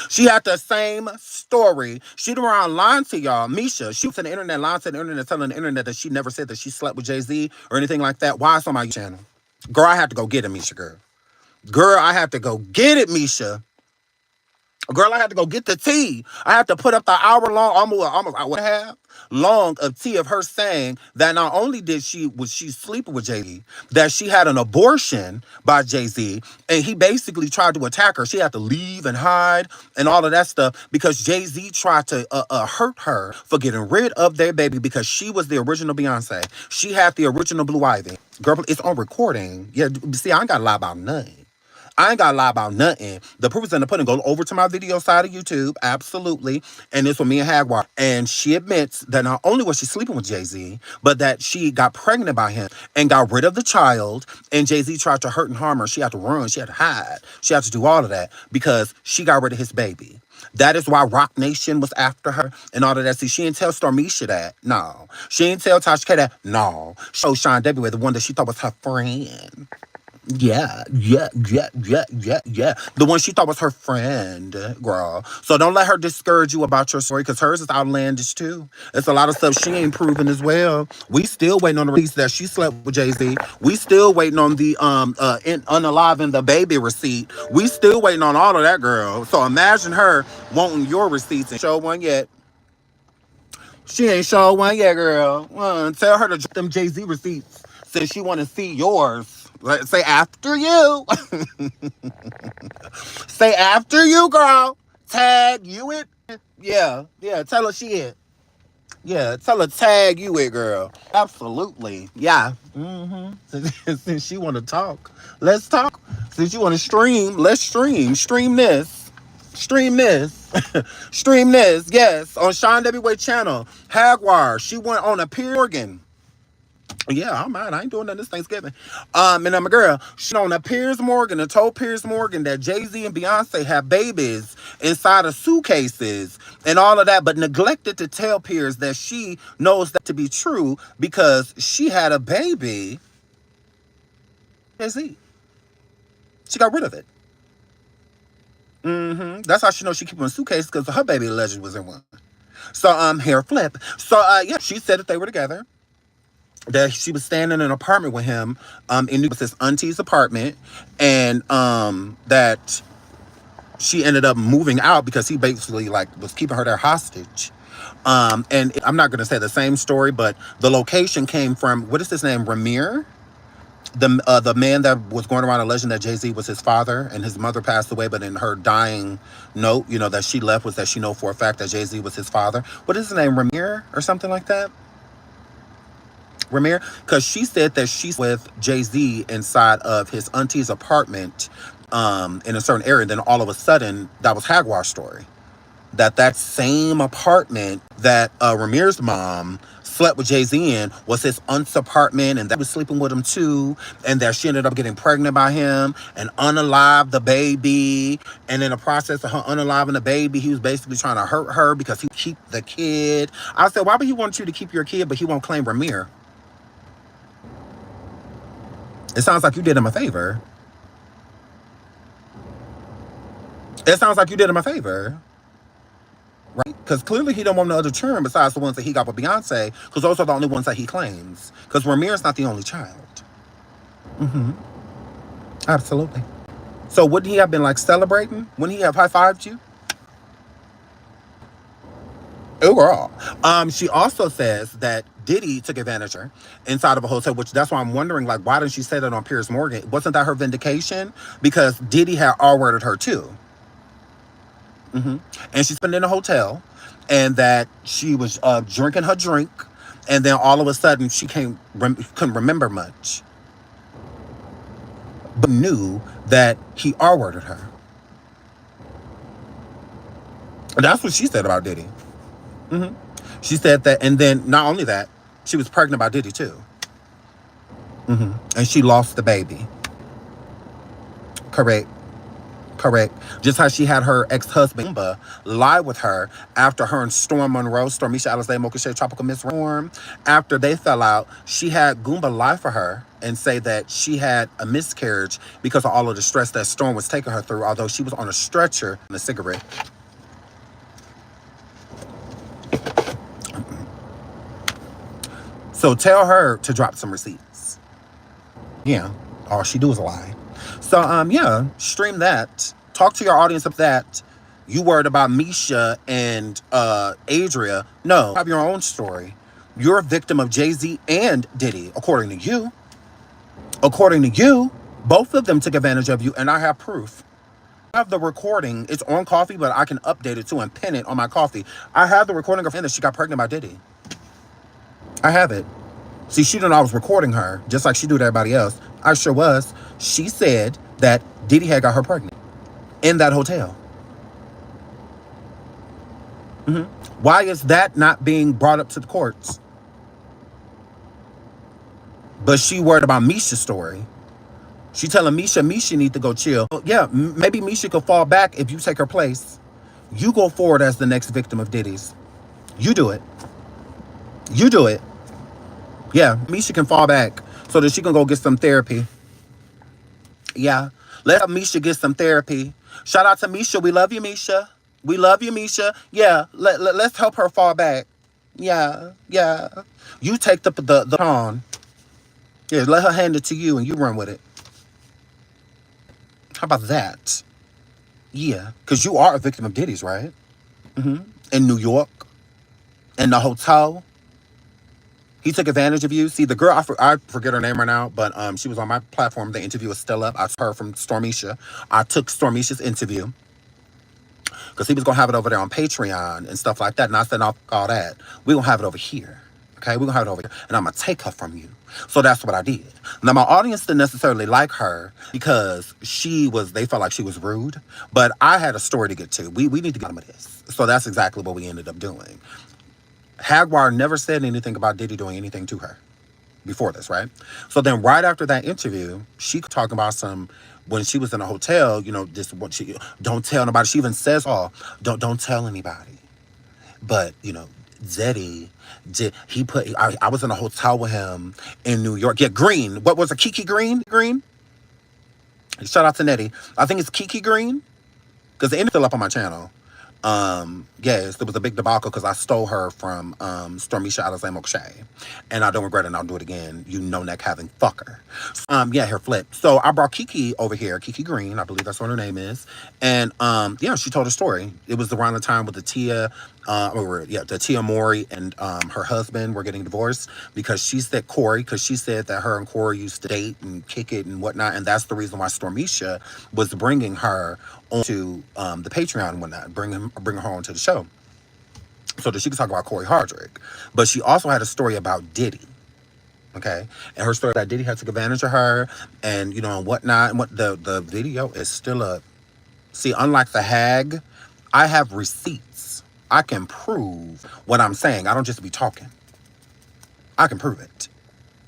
She had the same story. She went around lying to y'all. Misha, she was on the internet, lying to the internet, telling the internet that she never said that she slept with Jay-Z or anything like that. Why is on my channel? Girl, I had to go get it, Misha, girl. Girl, I had to go get it, Misha. Girl, I had to go get the tea. I had to put up the hour-long, almost hour and a half long of tea of her saying that not only was she sleeping with Jay-Z, that she had an abortion by Jay-Z, and he basically tried to attack her. She had to leave and hide and all of that stuff because Jay-Z tried to hurt her for getting rid of their baby because she was the original Beyonce. She had the original Blue Ivy. Girl, it's on recording. Yeah, see, I ain't got to lie about nothing. I ain't gotta lie about nothing. The proof is in the pudding. Go over to my video side of YouTube, absolutely. And it's with me and Hagar. And she admits that not only was she sleeping with Jay-Z, but that she got pregnant by him and got rid of the child. And Jay-Z tried to hurt and harm her. She had to run. She had to hide. She had to do all of that because she got rid of his baby. That is why Rock Nation was after her and all of that. See, she didn't tell Stormisha that. No. She didn't tell Tasha K that. No. She told SeanDavieWay, the one that she thought was her friend. Yeah. The one she thought was her friend, girl. So don't let her discourage you about your story, because hers is outlandish too. It's a lot of stuff she ain't proven as well. We still waiting on the release that she slept with Jay-Z. We still waiting on the unalive and the baby receipt. We still waiting on all of that, girl. So imagine her wanting your receipts and show one yet. She ain't show one yet, girl. Tell her to drop them Jay-Z receipts since she want to see yours. Let's say after you. Say after you, girl. Tag you it. Yeah. Tell her she it. Yeah, tell her tag you it, girl. Absolutely. Yeah. Since she want to talk, let's talk. Since you want to stream, let's stream. Stream this. Stream this. Stream this. Yes. On SeanDavieWay channel. Hagar. She went on a period. Yeah, I'm mad. I ain't doing nothing this Thanksgiving. And I'm a girl. She on that Piers Morgan and told Piers Morgan that Jay-Z and Beyonce have babies inside of suitcases and all of that, but neglected to tell Piers that she knows that to be true because she had a baby. Jay-Z. She got rid of it. That's how she knows she keep them in a suitcase because her baby allegedly was in one. So hair flip. So yeah, she said that they were together. That she was staying in an apartment with him in New York, his auntie's apartment, and that she ended up moving out because he basically like was keeping her there hostage. And I'm not gonna say the same story, but the location came from, what is his name, Ramir? The man that was going around alleging that Jay-Z was his father and his mother passed away, but in her dying note, you know, that she left was that she know for a fact that Jay-Z was his father. What is his name, Ramir or something like that? Ramir, because she said that she's with Jay-Z inside of his auntie's apartment in a certain area. Then all of a sudden, that was Hagar's story. That same apartment that Ramir's mom slept with Jay-Z in was his aunt's apartment, and that was sleeping with him too, and that she ended up getting pregnant by him and unalived the baby. And in the process of her unaliving the baby, he was basically trying to hurt her because he keep the kid. I said, why would he want you to keep your kid, but he won't claim Ramir? It sounds like you did him a favor. It sounds like you did him a favor. Right? Because clearly he don't want no other children besides the ones that he got with Beyonce, because those are the only ones that he claims. Because Ramir's not the only child. Absolutely. So wouldn't he have been like celebrating? Wouldn't he have high-fived you? Overall. She also says that Diddy took advantage of her inside of a hotel, which that's why I'm wondering, like, why didn't she say that on Piers Morgan? Wasn't that her vindication? Because Diddy had R-worded her too. And she's been in a hotel, and that she was drinking her drink, and then all of a sudden she couldn't remember much, but knew that he R-worded her. And that's what she said about Diddy. She said that, and then not only that, she was pregnant by Diddy too. And she lost the baby. Correct. Just how she had her ex-husband lie with her after her and Storm Monroe, Misha, Alizé, Mocha Shea, Tropical Miss Storm, after they fell out, she had Goomba lie for her and say that she had a miscarriage because of all of the stress that Storm was taking her through, although she was on a stretcher and a cigarette. So tell her to drop some receipts. Yeah, all she do is lie. So, yeah, stream that. Talk to your audience of that. You worried about Misha and Adria. No, have your own story. You're a victim of Jay-Z and Diddy, according to you. According to you, both of them took advantage of you, and I have proof. I have the recording. It's on coffee, but I can update it too and pin it on my coffee. I have the recording of her that she got pregnant by Diddy. I have it. See, she didn't know I was recording her, just like she do to everybody else. I sure was. She said that Diddy had got her pregnant in that hotel. Why is that not being brought up to the courts? But she worried about Misha's story. She telling Misha need to go chill. Yeah, maybe Misha could fall back if you take her place. You go forward as the next victim of Diddy's. You do it. You do it. Yeah, Misha can fall back so that she can go get some therapy. Yeah, let Misha get some therapy. Shout out to Misha. We love you, Misha. We love you, Misha. Yeah, let's help her fall back. Yeah. You take the pawn. Yeah, let her hand it to you and you run with it. How about that? Yeah, because you are a victim of Diddy's, right? In New York. In the hotel. He took advantage of you. See, the girl, I forget her name right now, but she was on my platform. The interview is still up. I heard from Stormisha. I took Stormisha's interview because he was going to have it over there on Patreon and stuff like that. And I said, all that. We're going to have it over here. Okay? We're going to have it over here. And I'm going to take her from you. So that's what I did. Now, my audience didn't necessarily like her because they felt like she was rude. But I had a story to get to. We need to get some of this. So that's exactly what we ended up doing. Hagar never said anything about Diddy doing anything to her. before this, right? So then right after that interview, she talking about some when she was in a hotel, you know, this what she don't tell nobody. She even says, "Oh, don't tell anybody." But you know, Zeddy did. He put. I was in a hotel with him in New York. Yeah, Green. What was it? Kiki Green. Green. Shout out to Nettie. I think it's Kiki Green because the end still up on my channel. Yes, there was a big debacle because I stole her from Stormisha Alexander Moshe. And I don't regret it and I'll do it again. You no neck having fucker. Yeah, her flip. So I brought Kiki over here, Kiki Green, I believe that's what her name is. And yeah, she told a story. It was around the time with the the Tia Mori and her husband were getting divorced because she said because she said that her and Corey used to date and kick it and whatnot, and that's the reason why Stormisha was bringing her onto the Patreon and whatnot, bringing her onto the show so that she could talk about Corey Hardrick. But she also had a story about Diddy. Okay, and her story that Diddy had took advantage of her and you know and whatnot, and what the video is still up. See, unlike the hag, I have receipts. I can prove what I'm saying. I don't just be talking. I can prove it.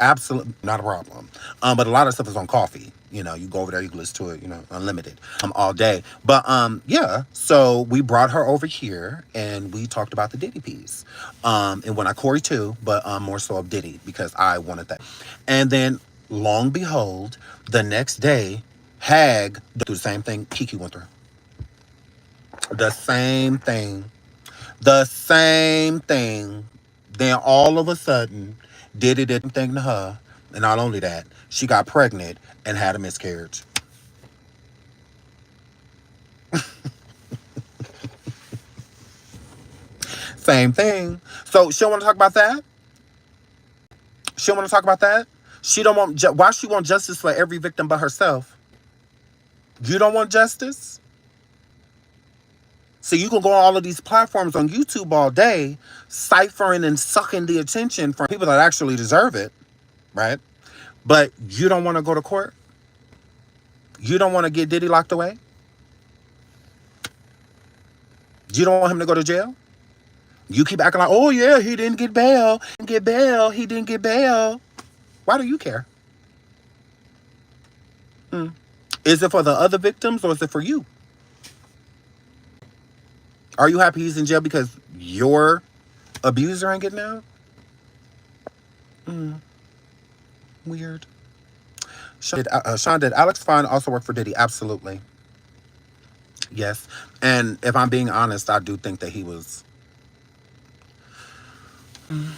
Absolutely not a problem. But a lot of stuff is on coffee. You know, you go over there, you can listen to it, you know, unlimited, all day. But yeah, so we brought her over here and we talked about the Diddy piece. And when I Corey too, but more so of Diddy because I wanted that. And then long behold, the next day, Hag do the same thing Kiki went through. The same thing. The same thing. Then all of a sudden, Diddy did the thing to her. And not only that, she got pregnant and had a miscarriage. Same thing. So she don't want to talk about that? She don't want to talk about that? She don't want... Why she want justice for every victim but herself? You don't want justice? So you can go on all of these platforms on YouTube all day, ciphering and sucking the attention from people that actually deserve it, right? But you don't want to go to court? You don't want to get Diddy locked away? You don't want him to go to jail? You keep acting like, oh yeah, he didn't get bail. He didn't get bail. He didn't get bail. Why do you care? Is it for the other victims or is it for you? Are you happy he's in jail because your abuser ain't getting out? Weird. Sean, did Alex Fine also work for Diddy? Absolutely. Yes. And if I'm being honest, I do think that he was... I'm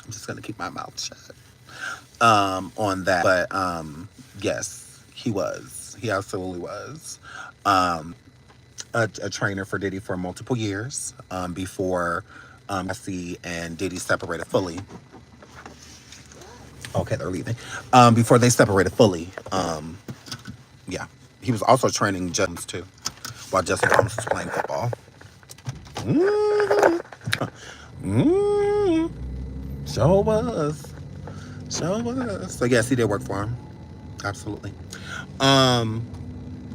just going to keep my mouth shut on that. But yes, he was. He absolutely was. A trainer for Diddy for multiple years before Cassie and Diddy separated fully. Okay, they're leaving. Before they separated fully. Yeah. He was also training Jones too, while Justin Jones was playing football. Sure was. Sure was. So yes, he did work for him. Absolutely.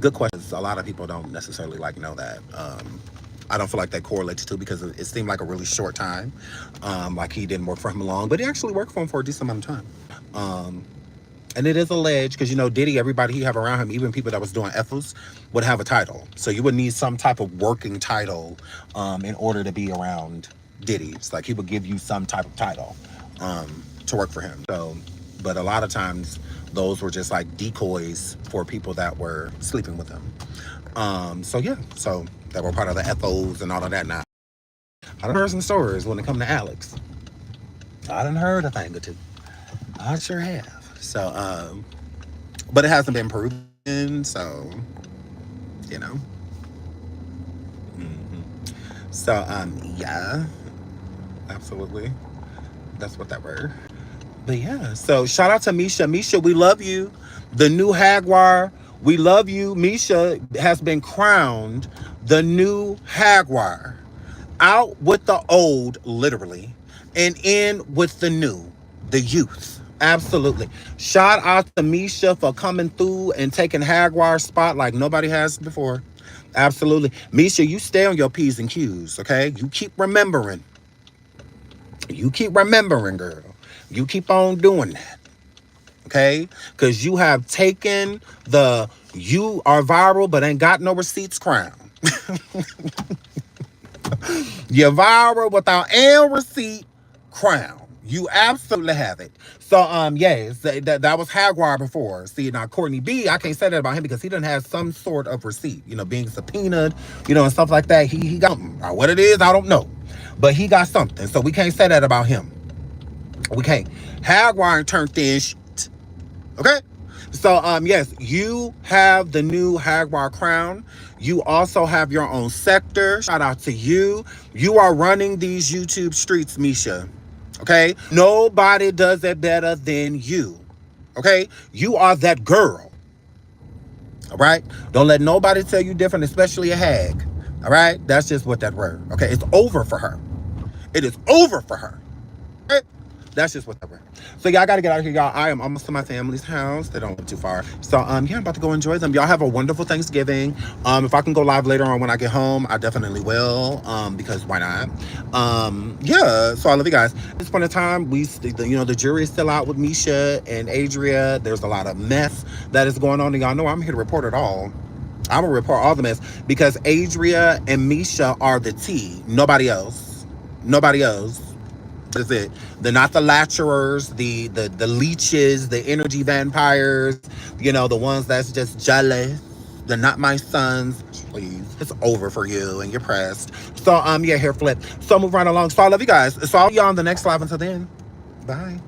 Good questions. A lot of people don't necessarily know that. I don't feel like that correlates to because it seemed like a really short time. Like he didn't work for him long, but he actually worked for him for a decent amount of time. And it is alleged because, you know, Diddy, everybody he have around him, even people that was doing FOs, would have a title. So you would need some type of working title in order to be around Diddy. It's like he would give you some type of title to work for him. So, but a lot of times those were just like decoys for people that were sleeping with him. So yeah, so that were part of the FOs and all of that. Now, I done heard some stories when it come to Alex. I done heard a thing or two. I sure have. So, but it hasn't been proven, so, you know. So, yeah, absolutely. That's what that word. But yeah, so shout out to Misha. Misha, we love you. The new Jaguar, we love you. Misha has been crowned the new Jaguar. Out with the old, literally, and in with the new, the youth. Absolutely. Shout out to Misha for coming through and taking Jaguar's spot like nobody has before. Absolutely. Misha, you stay on your P's and Q's, okay? You keep remembering. You keep remembering, girl. You keep on doing that, okay? Because you have taken the you are viral but ain't got no receipts crown. You're viral without a receipt crown. You absolutely have it. So yes, that was Hagar before. See, now Courtney B, I can't say that about him because he didn't have some sort of receipt, being subpoenaed, and stuff like that. He got something. Now, what it is, I don't know. But he got something. So we can't say that about him. We can't. Hagar turned thin shit. Okay? So yes, you have the new Hagar crown. You also have your own sector. Shout out to you. You are running these YouTube streets, Misha. Okay? Nobody does it better than you. Okay? You are that girl. All right? Don't let nobody tell you different, especially a hag. All right? That's just what that word. Okay? It's over for her. It is over for her. Okay? That's just what that word. So yeah, I gotta get out of here, y'all. I am almost to my family's house. They don't live too far. So yeah, I'm about to go enjoy them. Y'all have a wonderful Thanksgiving. If I can go live later on when I get home, I definitely will. Because why not? Yeah. So I love you guys. At this point in time, the jury is still out with Misha and Adria. There's a lot of mess that is going on, and y'all know I'm here to report it all. I'm gonna report all the mess because Adria and Misha are the tea. Nobody else. Nobody else. Is it? They're not the latcherers, the leeches, the energy vampires, the ones that's just jealous. They're not my sons. Please. It's over for you and you're pressed. So yeah, hair flip. So move right along. So I love you guys. So I'll see you on the next live. Until then. Bye.